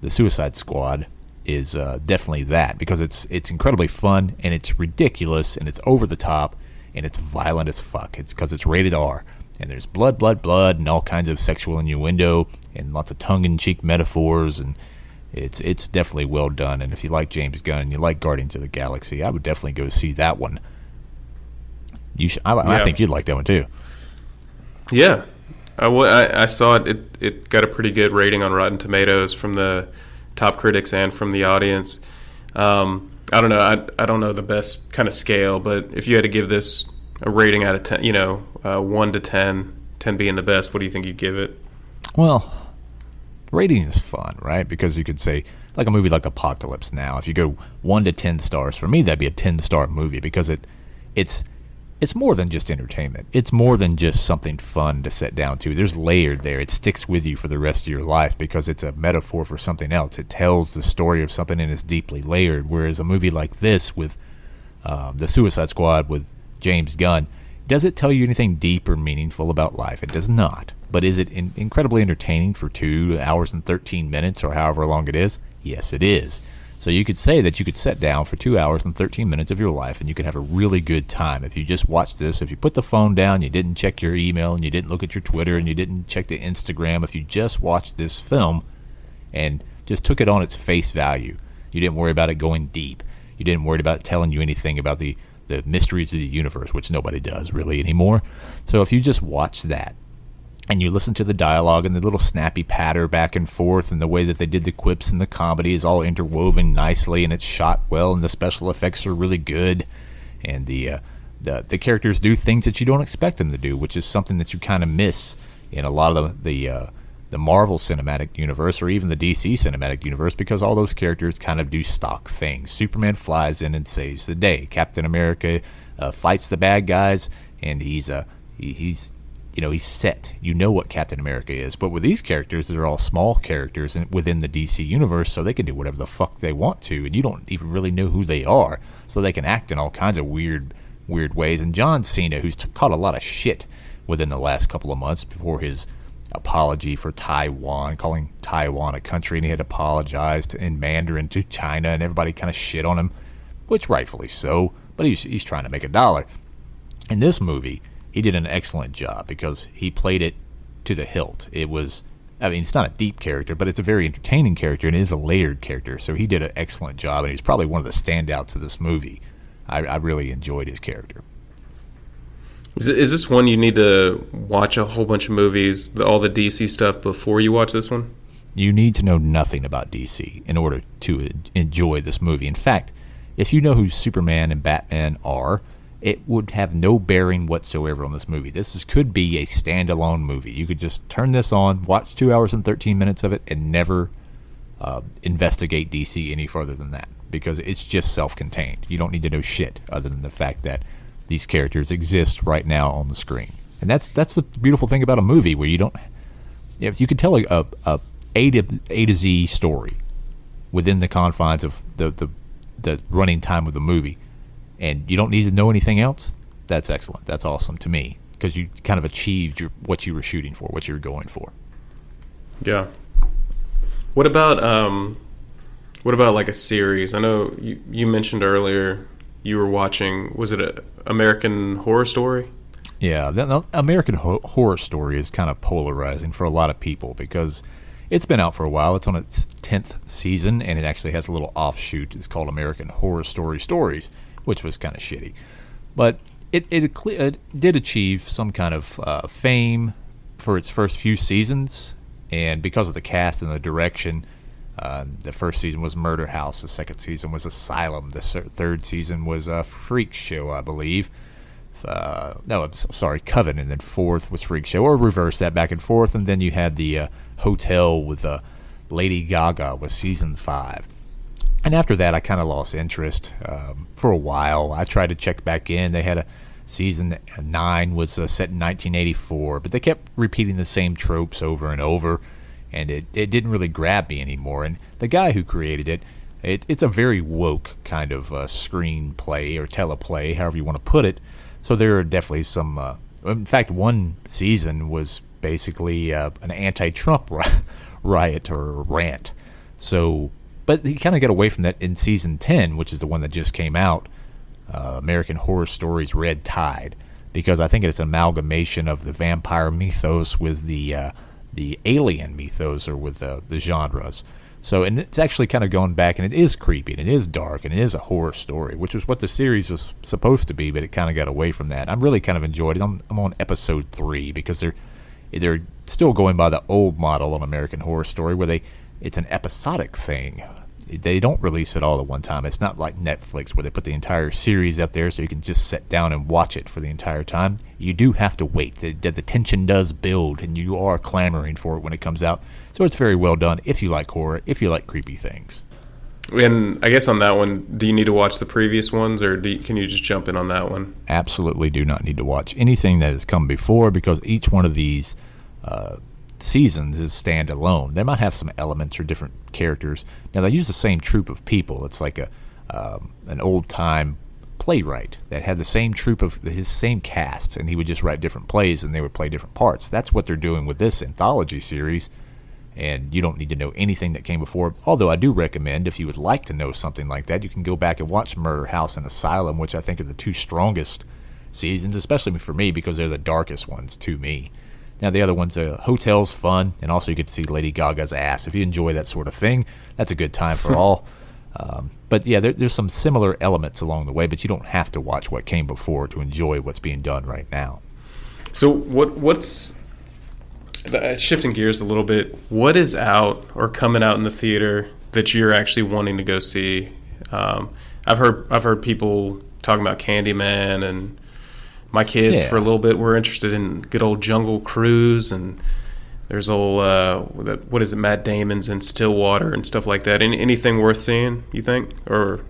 The Suicide Squad is definitely that, because it's incredibly fun, and it's ridiculous, and it's over the top, and it's violent as fuck. It's because it's rated R. And there's blood, and all kinds of sexual innuendo, and lots of tongue-in-cheek metaphors, and it's definitely well done. And if you like James Gunn and you like Guardians of the Galaxy, I would definitely go see that one. I think you'd like that one too. Yeah, I saw it. It got a pretty good rating on Rotten Tomatoes from the top critics and from the audience. I don't know. I don't know the best kind of scale, but if you had to give this a rating out of 10, 1 to 10, 10 being the best, what do you think you'd give it? Well, rating is fun, right? Because you could say, like a movie like Apocalypse Now, if you go 1 to 10 stars, for me that'd be a 10-star movie because it's more than just entertainment. It's more than just something fun to sit down to. There's layered there. It sticks with you for the rest of your life because it's a metaphor for something else. It tells the story of something and it's deeply layered. Whereas a movie like this with the Suicide Squad with James Gunn, does it tell you anything deep or meaningful about life? It does not. But is it incredibly entertaining for 2 hours and 13 minutes or however long it is? Yes, it is. So you could say that you could sit down for 2 hours and 13 minutes of your life and you could have a really good time. If you just watch this, if you put the phone down, you didn't check your email, and you didn't look at your Twitter, and you didn't check the Instagram, if you just watched this film and just took it on its face value, you didn't worry about it going deep, you didn't worry about it telling you anything about the mysteries of the universe, which nobody does really anymore. So if you just watch that, and you listen to the dialogue and the little snappy patter back and forth and the way that they did the quips and the comedy is all interwoven nicely and it's shot well and the special effects are really good and the characters do things that you don't expect them to do, which is something that you kind of miss in a lot of the Marvel Cinematic Universe or even the DC Cinematic Universe because all those characters kind of do stock things. Superman flies in and saves the day. Captain America fights the bad guys and he's set. You know what Captain America is. But with these characters, they're all small characters within the DC universe, so they can do whatever the fuck they want to, and you don't even really know who they are. So they can act in all kinds of weird ways. And John Cena, who's caught a lot of shit within the last couple of months before his apology for Taiwan, calling Taiwan a country, and he had apologized in Mandarin to China, and everybody kind of shit on him, which rightfully so, but he's trying to make a dollar. In this movie, he did an excellent job because he played it to the hilt. It's not a deep character, but it's a very entertaining character, and it is a layered character. So he did an excellent job, and he's probably one of the standouts of this movie. I really enjoyed his character. Is this one you need to watch a whole bunch of movies, all the DC stuff, before you watch this one? You need to know nothing about DC in order to enjoy this movie. In fact, if you know who Superman and Batman are, it would have no bearing whatsoever on this movie. This could be a standalone movie. You could just turn this on, watch 2 hours and 13 minutes of it, and never investigate DC any further than that because it's just self-contained. You don't need to know shit other than the fact that these characters exist right now on the screen. And that's the beautiful thing about a movie where you don't... If you could tell a A to Z story within the confines of the running time of the movie, and you don't need to know anything else, that's excellent. That's awesome to me because you kind of achieved what you were shooting for, what you were going for. Yeah. What about like a series? I know you mentioned earlier you were watching, was it a American Horror Story? Yeah, the American Horror Story is kind of polarizing for a lot of people because it's been out for a while. It's on its 10th season, and it actually has a little offshoot. It's called American Horror Story Stories, which was kind of shitty. But it did achieve some kind of fame for its first few seasons, and because of the cast and the direction, the first season was Murder House, the second season was Asylum, the third season was Freak Show, I believe. Coven, and then fourth was Freak Show, or reverse that back and forth, and then you had the Hotel with Lady Gaga was season 5. And after that, I kind of lost interest for a while. I tried to check back in. They had a season 9 was set in 1984, but they kept repeating the same tropes over and over, and it didn't really grab me anymore. And the guy who created it's a very woke kind of screenplay or teleplay, however you want to put it. So there are definitely some... in fact, one season was basically an anti-Trump riot or rant. So... But he kind of got away from that in season 10, which is the one that just came out, American Horror Stories Red Tide, because I think it's an amalgamation of the vampire mythos with the alien mythos or with the genres. So, and it's actually kind of going back, and it is creepy, and it is dark, and it is a horror story, which was what the series was supposed to be, but it kind of got away from that. I'm really kind of enjoyed it. I'm on episode 3 because they're still going by the old model on American Horror Story where it's an episodic thing. they don't release it all at one time. It's not like Netflix where they put the entire series out there so you can just sit down and watch it for the entire time. You do have to wait. The tension does build, and you are clamoring for it when it comes out. So it's very well done if you like horror, if you like creepy things. And I guess on that one, do you need to watch the previous ones, or can you just jump in on that one? Absolutely do not need to watch anything that has come before, because each one of these seasons is standalone. They might have some elements or different characters. Now, they use the same troupe of people. It's like an old-time playwright that had the same troupe of his same cast, and he would just write different plays, and they would play different parts. That's what they're doing with this anthology series, and you don't need to know anything that came before. Although I do recommend, if you would like to know something like that, you can go back and watch Murder House and Asylum, which I think are the two strongest seasons, especially for me, because they're the darkest ones to me. Now, the other one's Hotel's fun, and also you get to see Lady Gaga's ass. If you enjoy that sort of thing, that's a good time for all. But yeah, there's some similar elements along the way, but you don't have to watch what came before to enjoy what's being done right now. So what's shifting gears a little bit, what is out or coming out in the theater that you're actually wanting to go see? I've heard people talking about Candyman, and my kids for a little bit were interested in good old Jungle Cruise, and there's old what is it, Matt Damon's in Stillwater and stuff like that. Anything worth seeing, you think, or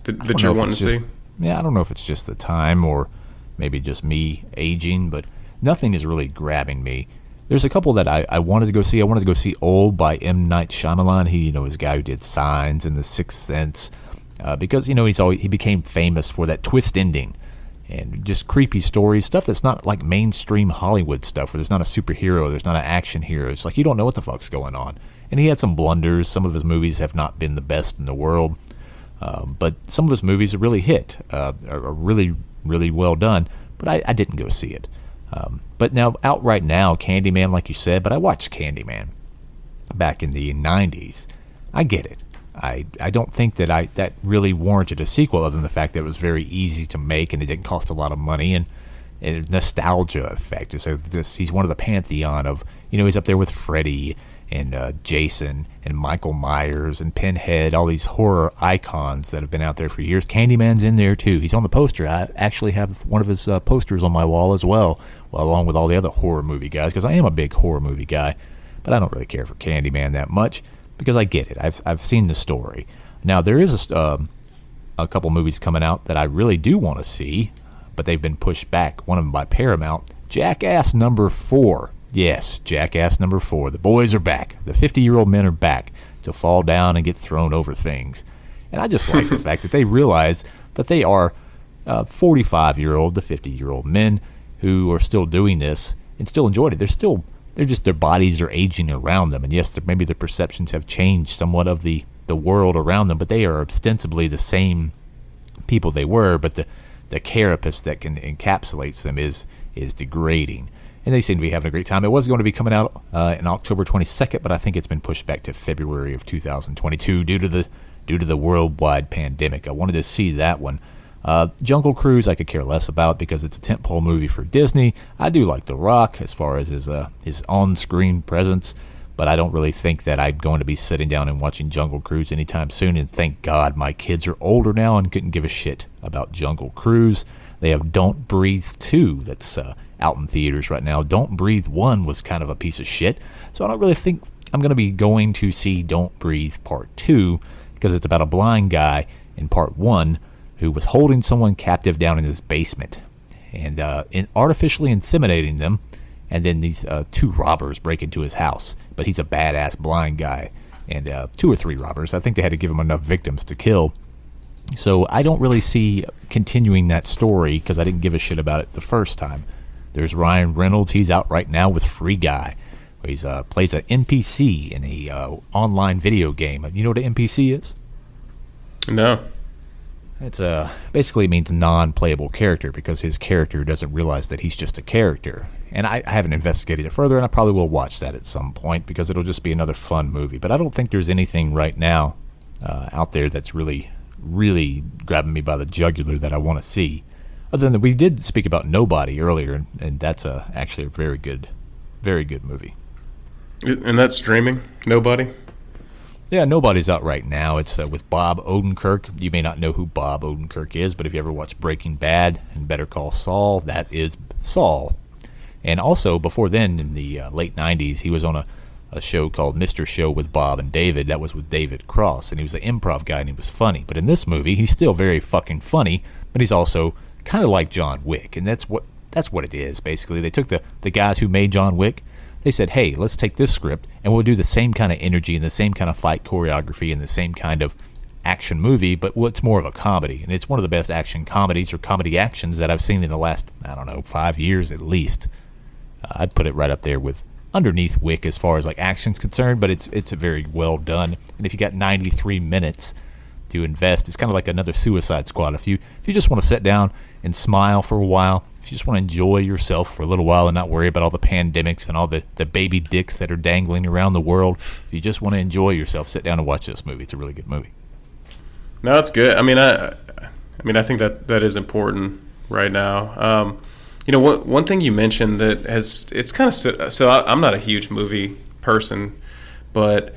that you're wanting to see? Yeah, I don't know if it's just the time or maybe just me aging, but nothing is really grabbing me. There's a couple that I wanted to go see. I wanted to go see Old by M. Night Shyamalan. He, is a guy who did Signs and The Sixth Sense, because, he became famous for that twist ending and just creepy stories, stuff that's not like mainstream Hollywood stuff, where there's not a superhero, there's not an action hero. It's like you don't know what the fuck's going on. And he had some blunders. Some of his movies have not been the best in the world, but some of his movies are really hit, are really, really well done, but I didn't go see it. But now, out right now, Candyman, like you said, but I watched Candyman back in the 90s. I get it. I don't think that really warranted a sequel, other than the fact that it was very easy to make and it didn't cost a lot of money, and a nostalgia effect. So he's one of the pantheon of, he's up there with Freddy and Jason and Michael Myers and Pinhead, all these horror icons that have been out there for years. Candyman's in there too. He's on the poster. I actually have one of his posters on my wall as well along with all the other horror movie guys, because I am a big horror movie guy, but I don't really care for Candyman that much, because I get it. I've seen the story. Now, there is a couple movies coming out that I really do want to see, but they've been pushed back. One of them by Paramount, Jackass number 4. Yes, Jackass number 4. The boys are back. The 50-year-old men are back to fall down and get thrown over things. And I just like the fact that they realize that they are 45-year-old to 50-year-old men who are still doing this and still enjoying it. They're just, their bodies are aging around them. And yes, maybe their perceptions have changed somewhat of the world around them, but they are ostensibly the same people they were, but the carapace that can encapsulates them is degrading. And they seem to be having a great time. It was going to be coming out in October 22nd, but I think it's been pushed back to February of 2022 due to the worldwide pandemic. I wanted to see that one. Jungle Cruise I could care less about, because it's a tentpole movie for Disney. I do like The Rock as far as his on-screen presence, but I don't really think that I'm going to be sitting down and watching Jungle Cruise anytime soon. And thank God my kids are older now and couldn't give a shit about Jungle Cruise. They have Don't Breathe 2 that's out in theaters right now. Don't Breathe 1 was kind of a piece of shit, so I don't really think I'm going to be going to see Don't Breathe Part 2, because it's about a blind guy in Part 1 who was holding someone captive down in his basement and artificially inseminating them, and then these 2 robbers break into his house, but he's a badass blind guy, and 2 or 3 robbers. I think they had to give him enough victims to kill. So I don't really see continuing that story, because I didn't give a shit about it the first time. There's Ryan Reynolds. He's out right now with Free Guy, where he plays an NPC in a online video game. You know what an NPC is? No. It's basically means non-playable character, because his character doesn't realize that he's just a character. And I haven't investigated it further, and I probably will watch that at some point, because it'll just be another fun movie. But I don't think there's anything right now out there that's really grabbing me by the jugular that I want to see. Other than that, we did speak about Nobody earlier, and that's actually a very good movie. And that's streaming? Nobody? Yeah, Nobody's out right now. It's with Bob Odenkirk. You may not know who Bob Odenkirk is, but if you ever watched Breaking Bad and Better Call Saul, that is Saul. And also, before then, in the late 90s, he was on a show called Mr. Show with Bob and David. That was with David Cross, and he was an improv guy, and he was funny. But in this movie, he's still very fucking funny, but he's also kind of like John Wick, and that's what it is, basically. They took the guys who made John Wick. They said, hey, let's take this script and we'll do the same kind of energy and the same kind of fight choreography and the same kind of action movie, but it's more of a comedy. And it's one of the best action comedies or comedy actions that I've seen in the last, 5 years at least. I'd put it right up there with underneath Wick as far as like action's concerned, but it's very well done. And if you got 93 minutes to invest, it's kind of like another Suicide Squad. If you just want to sit down and smile for a while, if you just want to enjoy yourself for a little while and not worry about all the pandemics and all the baby dicks that are dangling around the world, if you just want to enjoy yourself, sit down and watch this movie. It's a really good movie. No, that's good. I mean, I think that is important right now. One thing you mentioned that it's kind of so I'm not a huge movie person, but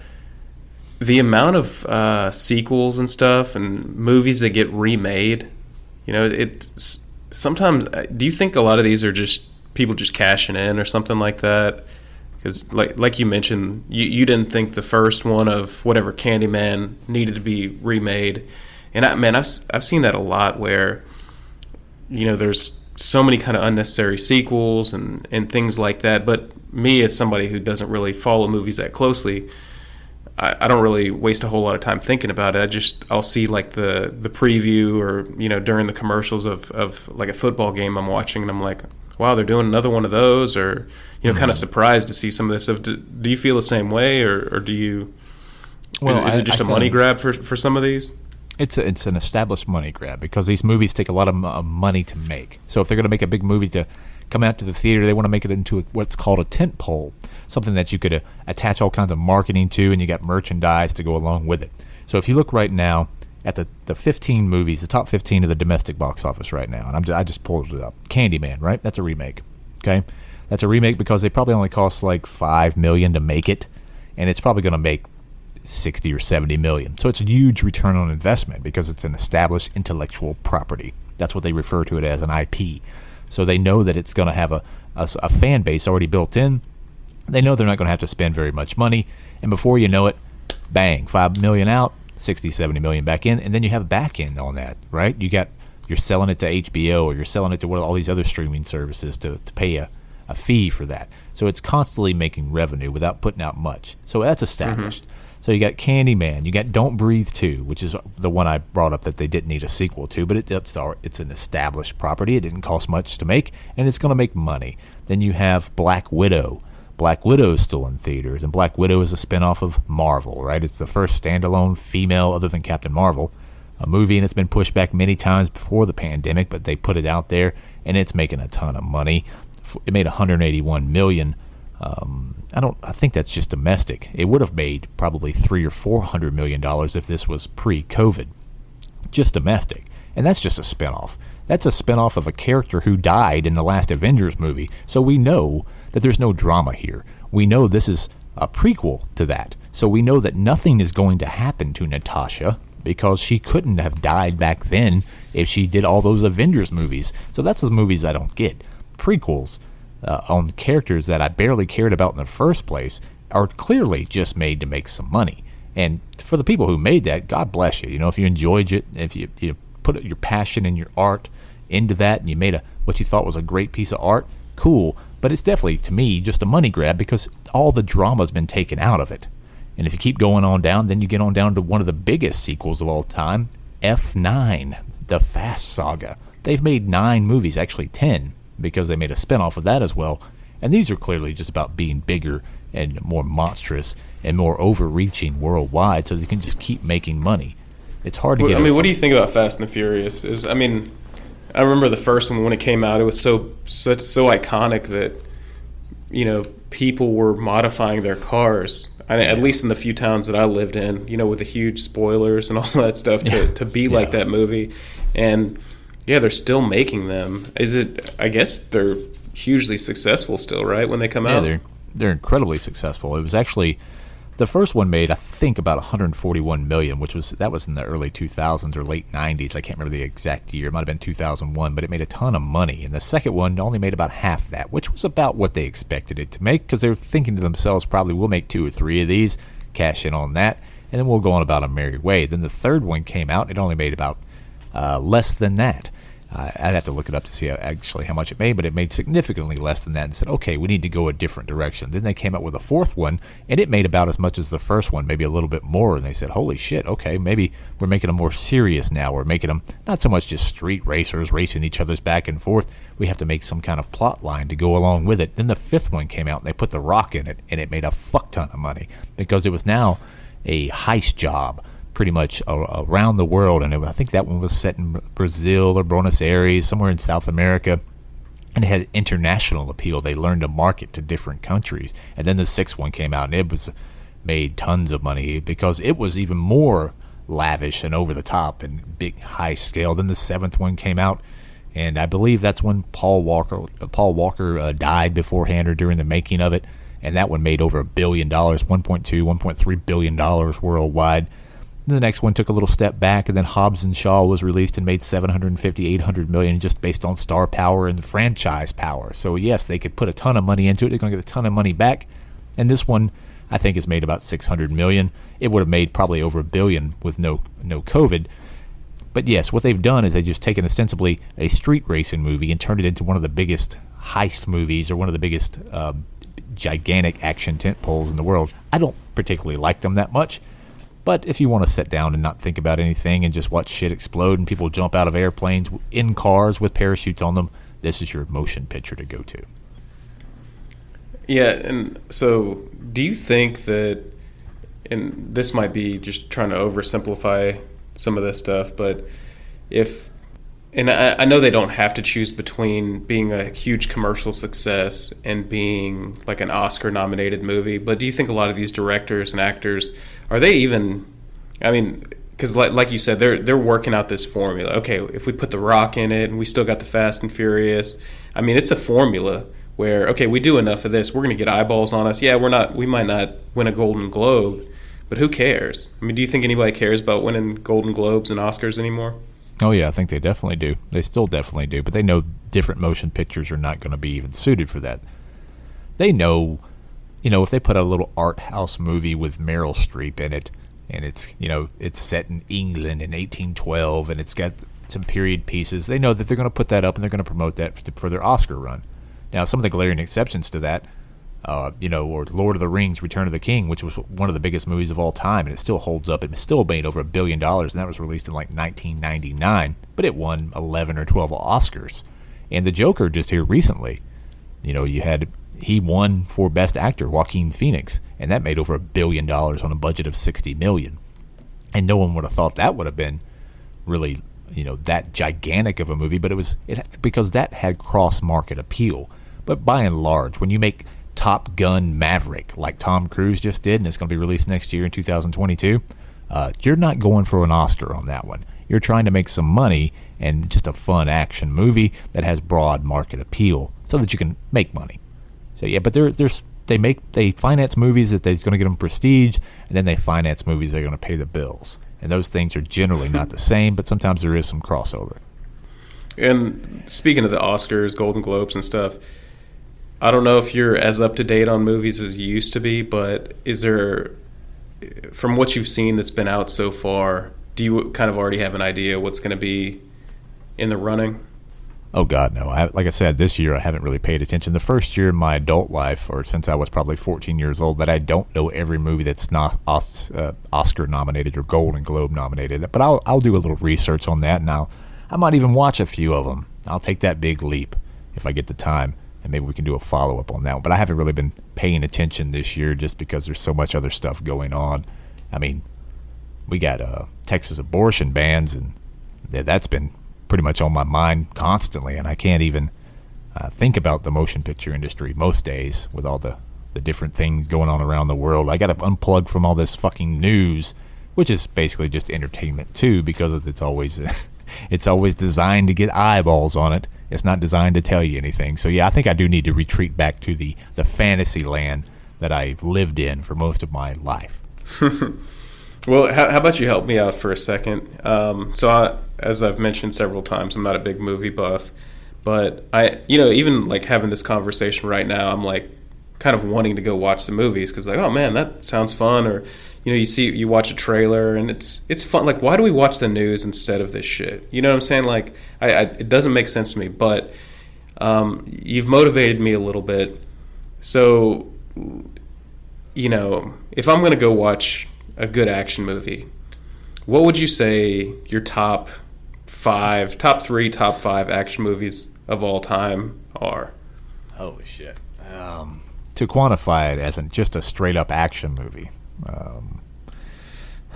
the amount of sequels and stuff and movies that get remade, it's sometimes. Do you think a lot of these are just people just cashing in or something like that? Because like you mentioned, you didn't think the first one of whatever Candyman needed to be remade, and I've seen that a lot where there's so many kind of unnecessary sequels and things like that. But me, as somebody who doesn't really follow movies that closely, I don't really waste a whole lot of time thinking about it. I'll see like the preview or during the commercials of like a football game I'm watching, and I'm like, wow, they're doing another one of those, or kind of surprised to see some of this stuff. Do you feel the same way, or do you? Well, is it just a money grab for some of these? It's an established money grab because these movies take a lot of money to make. So if they're going to make a big movie to come out to the theater, they want to make it into what's called a tent pole, something that you could attach all kinds of marketing to, and you got merchandise to go along with it. So if you look right now at the 15 movies, the top 15 of the domestic box office right now, and I just pulled it up. Candyman, right? That's a remake. Okay, that's a remake because they probably only cost like $5 million to make it, and it's probably going to make 60 or 70 million. So it's a huge return on investment because it's an established intellectual property. That's what they refer to it as, an IP. So they know that it's going to have a fan base already built in. They know they're not going to have to spend very much money, and before you know it, bang, 5 million out, 60, 70 million back in, and then you have back end on that, right? You're selling it to HBO, or you're selling it to all these other streaming services to pay a fee for that. So it's constantly making revenue without putting out much. So that's established. Mm-hmm. So you got Candyman, you got Don't Breathe 2, which is the one I brought up that they didn't need a sequel to, but it's an established property. It didn't cost much to make, and it's going to make money. Then you have Black Widow. Black Widow is still in theaters, and Black Widow is a spinoff of Marvel, right? It's the first standalone female, other than Captain Marvel, a movie, and it's been pushed back many times before the pandemic, but they put it out there, and it's making a ton of money. It made $181 million. I think that's just domestic. It would have made probably $300 or $400 million if this was pre-COVID, just domestic. And that's just a spinoff. That's a spinoff of a character who died in the last Avengers movie. So we know that there's no drama here. We know this is a prequel to that. So we know that nothing is going to happen to Natasha because she couldn't have died back then if she did all those Avengers movies. So that's the movies I don't get. Prequels on characters that I barely cared about in the first place are clearly just made to make some money. And for the people who made that, God bless you. If you enjoyed it, if you put your passion and your art into that, and you made what you thought was a great piece of art, cool. But it's definitely, to me, just a money grab because all the drama's been taken out of it. And if you keep going on down, then you get on down to one of the biggest sequels of all time, F9, the Fast Saga. They've made 9 movies, actually 10, because they made a spinoff of that as well. And these are clearly just about being bigger and more monstrous and more overreaching worldwide so they can just keep making money. It's hard to get... what do you think about Fast and the Furious? I remember the first one when it came out, it was so iconic that, people were modifying their cars, at least in the few towns that I lived in, with the huge spoilers and all that stuff to be like that movie. And yeah, they're still making them. I guess they're hugely successful still, right, when they come out? Yeah, they're incredibly successful. It was actually The first one made, I think, about 141 million, which was in the early 2000s or late 90s. I can't remember the exact year. It might have been 2001, but it made a ton of money. And the second one only made about half that, which was about what they expected it to make, because they were thinking to themselves, probably we'll make 2 or 3 of these, cash in on that, and then we'll go on about a merry way. Then the third one came out. It only made about less than that. I'd have to look it up to see actually how much it made, but it made significantly less than that, and said, okay, we need to go a different direction. Then they came out with a fourth one, and it made about as much as the first one, maybe a little bit more, and they said, holy shit, okay, maybe we're making them more serious now. We're making them not so much just street racers racing each other's back and forth. We have to make some kind of plot line to go along with it. Then the fifth one came out, and they put The Rock in it, and it made a fuck ton of money, because it was now a heist job pretty much around the world, and I think that one was set in Brazil or Buenos Aires, somewhere in South America, and it had international appeal. They learned to market to different countries. And then the sixth one came out, and it was made tons of money because it was even more lavish and over the top and big high scale. Then the seventh one came out, and I believe that's when Paul Walker died beforehand or during the making of it, and that one made over $1 billion, $1.3 billion worldwide. The next one took a little step back, and then Hobbs and Shaw was released and made 750, 800 million just based on star power and franchise power. So yes, they could put a ton of money into it. They're going to get a ton of money back. And this one, I think, has made about 600 million. It would have made probably over $1 billion with no COVID. But yes, what they've done is they've just taken ostensibly a street racing movie and turned it into one of the biggest heist movies, or one of the biggest gigantic action tentpoles in the world. I don't particularly like them that much. But if you want to sit down and not think about anything and just watch shit explode and people jump out of airplanes in cars with parachutes on them, this is your motion picture to go to. Yeah, and so do you think that, and this might be just trying to oversimplify some of this stuff, but and I know they don't have to choose between being a huge commercial success and being like an Oscar-nominated movie, but do you think a lot of these directors and actors, are they even, I mean, because like you said, they're working out this formula. Okay, if we put The Rock in it and we still got the Fast and Furious, I mean, it's a formula where, okay, we do enough of this, we're going to get eyeballs on us. Yeah, we might not win a Golden Globe, but who cares? I mean, do you think anybody cares about winning Golden Globes and Oscars anymore? Oh, yeah, I think they definitely do. They still definitely do. But they know different motion pictures are not going to be even suited for that. They know, if they put a little art house movie with Meryl Streep in it, and it's set in England in 1812, and it's got some period pieces, they know that they're going to put that up and they're going to promote that for their Oscar run. Now, some of the glaring exceptions to that, or Lord of the Rings, Return of the King, which was one of the biggest movies of all time, and it still holds up. It still made over $1 billion, and that was released in like 1999, but it won 11 or 12 Oscars. And The Joker just here recently, he won for Best Actor, Joaquin Phoenix, and that made over $1 billion on a budget of $60 million. And no one would have thought that would have been really, that gigantic of a movie, but because that had cross-market appeal. But by and large, when you make Top Gun Maverick, like Tom Cruise just did, and it's going to be released next year in 2022, you're not going for an Oscar on that one. You're trying to make some money and just a fun action movie that has broad market appeal so that you can make money. So yeah, but they finance movies that's going to get them prestige, and then they finance movies that are going to pay the bills. And those things are generally not the same, but sometimes there is some crossover. And speaking of the Oscars, Golden Globes and stuff, I don't know if you're as up to date on movies as you used to be, but is there, from what you've seen that's been out so far, do you kind of already have an idea what's going to be in the running? Oh, God, no. Like I said, this year I haven't really paid attention. The first year in my adult life, or since I was probably 14 years old, that I don't know every movie that's not Oscar nominated or Golden Globe nominated. But I'll do a little research on that, and I might even watch a few of them. I'll take that big leap if I get the time, and maybe we can do a follow-up on that one. But I haven't really been paying attention this year just because there's so much other stuff going on. I mean, we got Texas abortion bans, and that's been pretty much on my mind constantly, and I can't even think about the motion picture industry most days with all the different things going on around the world. I got to unplug from all this fucking news, which is basically just entertainment too, because it's always it's always designed to get eyeballs on it. It's not designed to tell you anything. So yeah, I think I do need to retreat back to the fantasy land that I've lived in for most of my life. Well, how about you help me out for a second? As I've mentioned several times, I'm not a big movie buff, but even like having this conversation right now, I'm like kind of wanting to go watch the movies because like, oh man, that sounds fun. Or you watch a trailer and it's fun. Like, why do we watch the news instead of this shit? You know what I'm saying? Like, it doesn't make sense to me. But you've motivated me a little bit. So, if I'm gonna go watch a good action movie, what would you say your top 3, top 5 action movies of all time are? Holy shit. To quantify it as just a straight up action movie.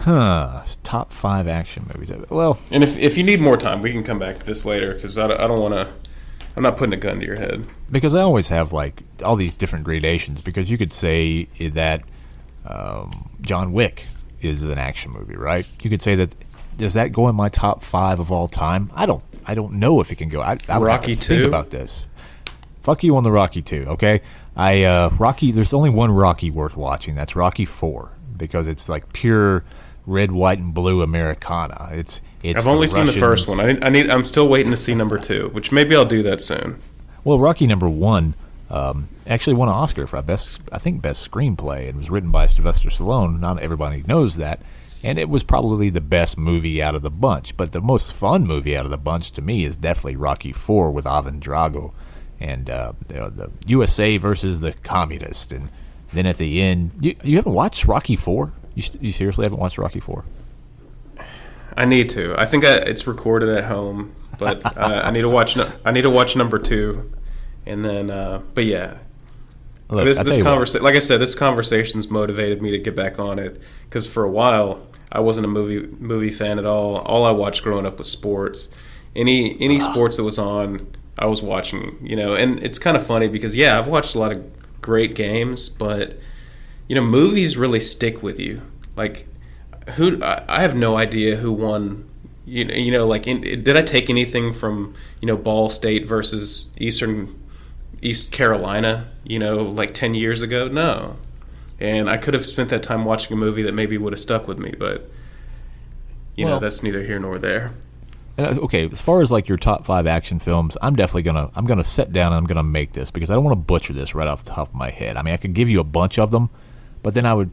Top 5 action movies. Well, and if you need more time, we can come back to this later because I don't want to. I'm not putting a gun to your head. Because I always have like all these different gradations. Because you could say that John Wick is an action movie, right? You could say that. Does that go in my top 5 of all time? I don't know if it can go. I would have to think about this. Fuck you on the Rocky 2, okay? Rocky. There's only one Rocky worth watching. That's Rocky 4 because it's like pure red, white, and blue Americana. It's. I've only seen the first one. I'm still waiting to see number 2, which maybe I'll do that soon. Well, Rocky number 1 actually won an Oscar for best screenplay. It was written by Sylvester Stallone. Not everybody knows that. And it was probably the best movie out of the bunch. But the most fun movie out of the bunch to me is definitely Rocky 4 with Ivan Drago. And the USA versus the communist. And then at the end... You haven't watched Rocky 4? You seriously haven't watched Rocky 4? I need to. I think it's recorded at home. But I need to watch number 2. And then... but yeah. Look, like I said, this conversation's motivated me to get back on it because for a while I wasn't a movie fan at all. All I watched growing up was sports. Any sports that was on, I was watching. And it's kind of funny because I've watched a lot of great games, but movies really stick with you. Like I have no idea who won. Did I take anything from Ball State versus East Carolina, like 10 years ago? No. And I could have spent that time watching a movie that maybe would have stuck with me, but, that's neither here nor there. Okay, as far as like your top 5 action films, I'm definitely gonna sit down and I'm gonna make this because I don't want to butcher this right off the top of my head. I mean, I could give you a bunch of them, but then I would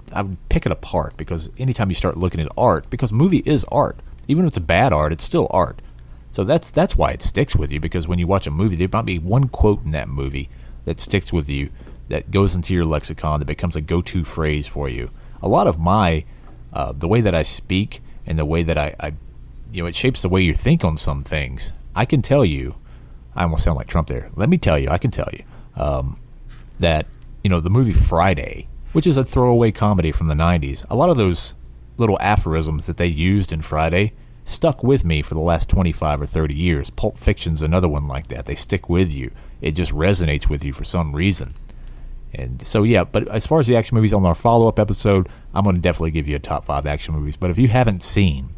pick it apart because anytime you start looking at art, because movie is art, even if it's a bad art, it's still art. So that's why it sticks with you, because when you watch a movie, there might be one quote in that movie that sticks with you, that goes into your lexicon, that becomes a go-to phrase for you. A lot of my, the way that I speak and the way that I it shapes the way you think on some things. I can tell you, I almost sound like Trump there. Let me tell you, I can tell you that, the movie Friday, which is a throwaway comedy from the 90s, a lot of those little aphorisms that they used in Friday stuck with me for the last 25 or 30 years. Pulp Fiction's another one like that. They stick with you. It just resonates with you for some reason. And so, but as far as the action movies on our follow-up episode, I'm going to definitely give you a top 5 action movies. But if you haven't seen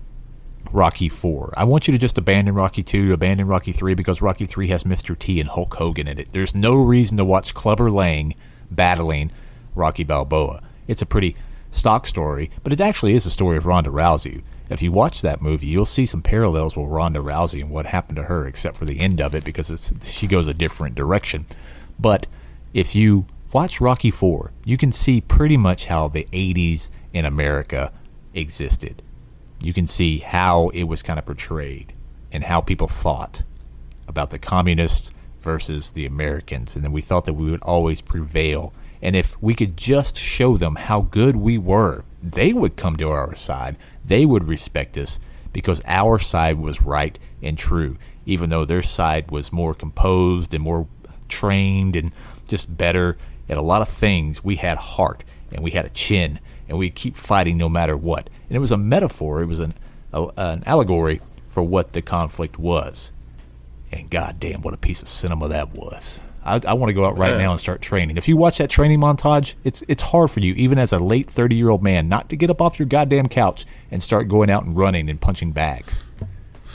Rocky 4, I want you to just abandon Rocky 2, abandon Rocky 3, because Rocky 3 has Mr. T and Hulk Hogan in it. There's no reason to watch Clubber Lang battling Rocky Balboa. It's a pretty stock story, but it actually is a story of Ronda Rousey. If you watch that movie, you'll see some parallels with Ronda Rousey and what happened to her, except for the end of it, because she goes a different direction. But if you watch Rocky 4, you can see pretty much how the 80s in America existed. You can see how it was kind of portrayed and how people thought about the communists versus the Americans. And then we thought that we would always prevail. And if we could just show them how good we were, they would come to our side. They would respect us because our side was right and true, even though their side was more composed and more trained and just better at a lot of things. We had heart and we had a chin and we keep fighting no matter what. And it was a metaphor. It was an allegory for what the conflict was. And goddamn, what a piece of cinema that was. I want to go out right now and start training. If you watch that training montage, it's hard for you, even as a late 30-year-old man, not to get up off your goddamn couch and start going out and running and punching bags.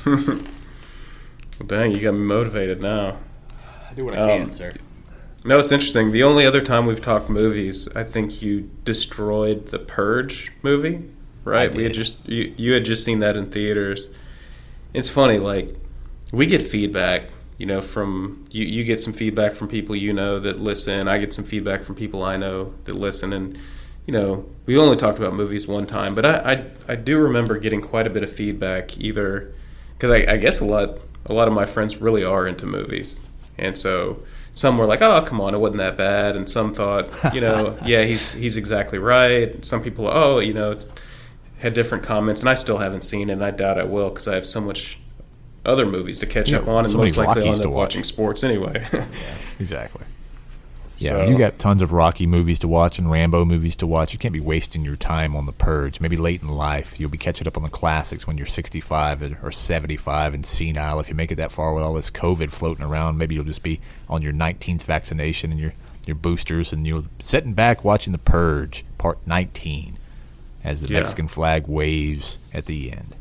Well, dang, you got me motivated now. I do what I can, sir. No, it's interesting. The only other time we've talked movies, I think you destroyed the Purge movie, right? We had just you had just seen that in theaters. It's funny, like we get feedback, from you get some feedback from people that listen. I get some feedback from people I know that listen, and we only talked about movies one time, but I do remember getting quite a bit of feedback, either because I guess a lot of my friends really are into movies, and so some were like, "Oh, come on, it wasn't that bad," and some thought, yeah, he's exactly right. Some people, had different comments, and I still haven't seen it, and I doubt I will because I have so much other movies to catch up on, and so most many likely I'll Rockies end to up watch. watching sports anyway. Yeah, exactly. Yeah, So- you got tons of Rocky movies to watch and Rambo movies to watch. You can't be wasting your time on The Purge. Maybe late in life, you'll be catching up on the classics when you're 65 or 75 and senile. If you make it that far with all this COVID floating around, maybe you'll just be on your 19th vaccination and your boosters, and you're sitting back watching The Purge, Part 19, as the Mexican flag waves at the end.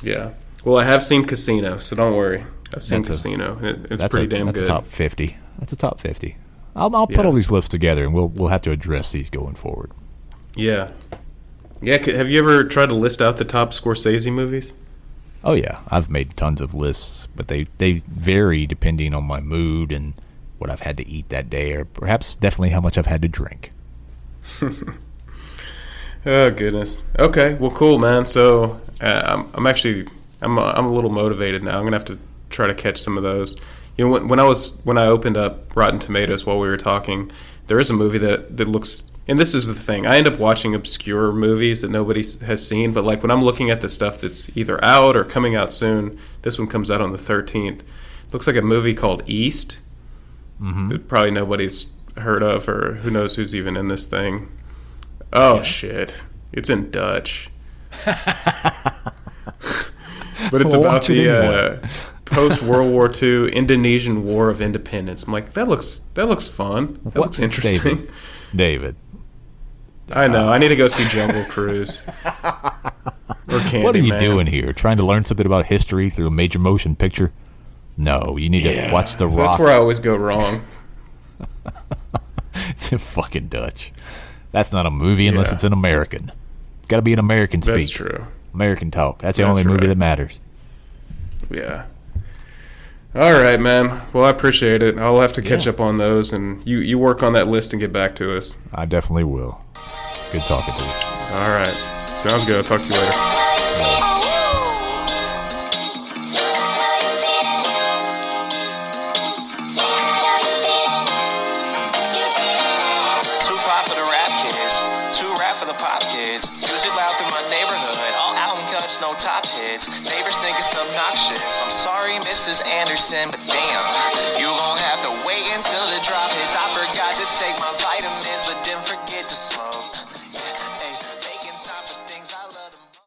Yeah. Well, I have seen Casino, so don't worry. I've seen Casino. It's pretty damn good. That's a top 50. That's a top 50. I'll put all these lists together, and we'll have to address these going forward. Yeah. Yeah, have you ever tried to list out the top Scorsese movies? Oh, yeah. I've made tons of lists, but they vary depending on my mood and what I've had to eat that day, or perhaps definitely how much I've had to drink. Oh, goodness. Okay, well, cool, man. So I'm a little motivated now. I'm going to have to try to catch some of those. When I opened up Rotten Tomatoes while we were talking, there is a movie that looks, and this is the thing, I end up watching obscure movies that nobody has seen, but like when I'm looking at the stuff that's either out or coming out soon, this one comes out on the 13th. It looks like a movie called East that probably nobody's heard of, or who knows who's even in this thing. Oh, shit. It's in Dutch. But it's about the post-World War II Indonesian War of Independence. I'm like, that looks fun. That looks interesting. David. I know. I need to go see Jungle Cruise. Or Candyman. What are you doing here? Trying to learn something about history through a major motion picture? No, you need to watch The Rock. That's where I always go wrong. It's in fucking Dutch. That's not a movie unless it's an American. Got to be an American speak. That's true. American talk. That's the only movie that matters. Yeah. All right, man. Well, I appreciate it. I'll have to catch up on those, and you work on that list and get back to us. I definitely will. Good talking to you. All right. Sounds good. I'll talk to you later. No top hits. Neighbors think it's obnoxious. I'm sorry, Mrs. Anderson, but damn, you gon' have to wait until the drop hits. I forgot to take my vitamins, but didn't forget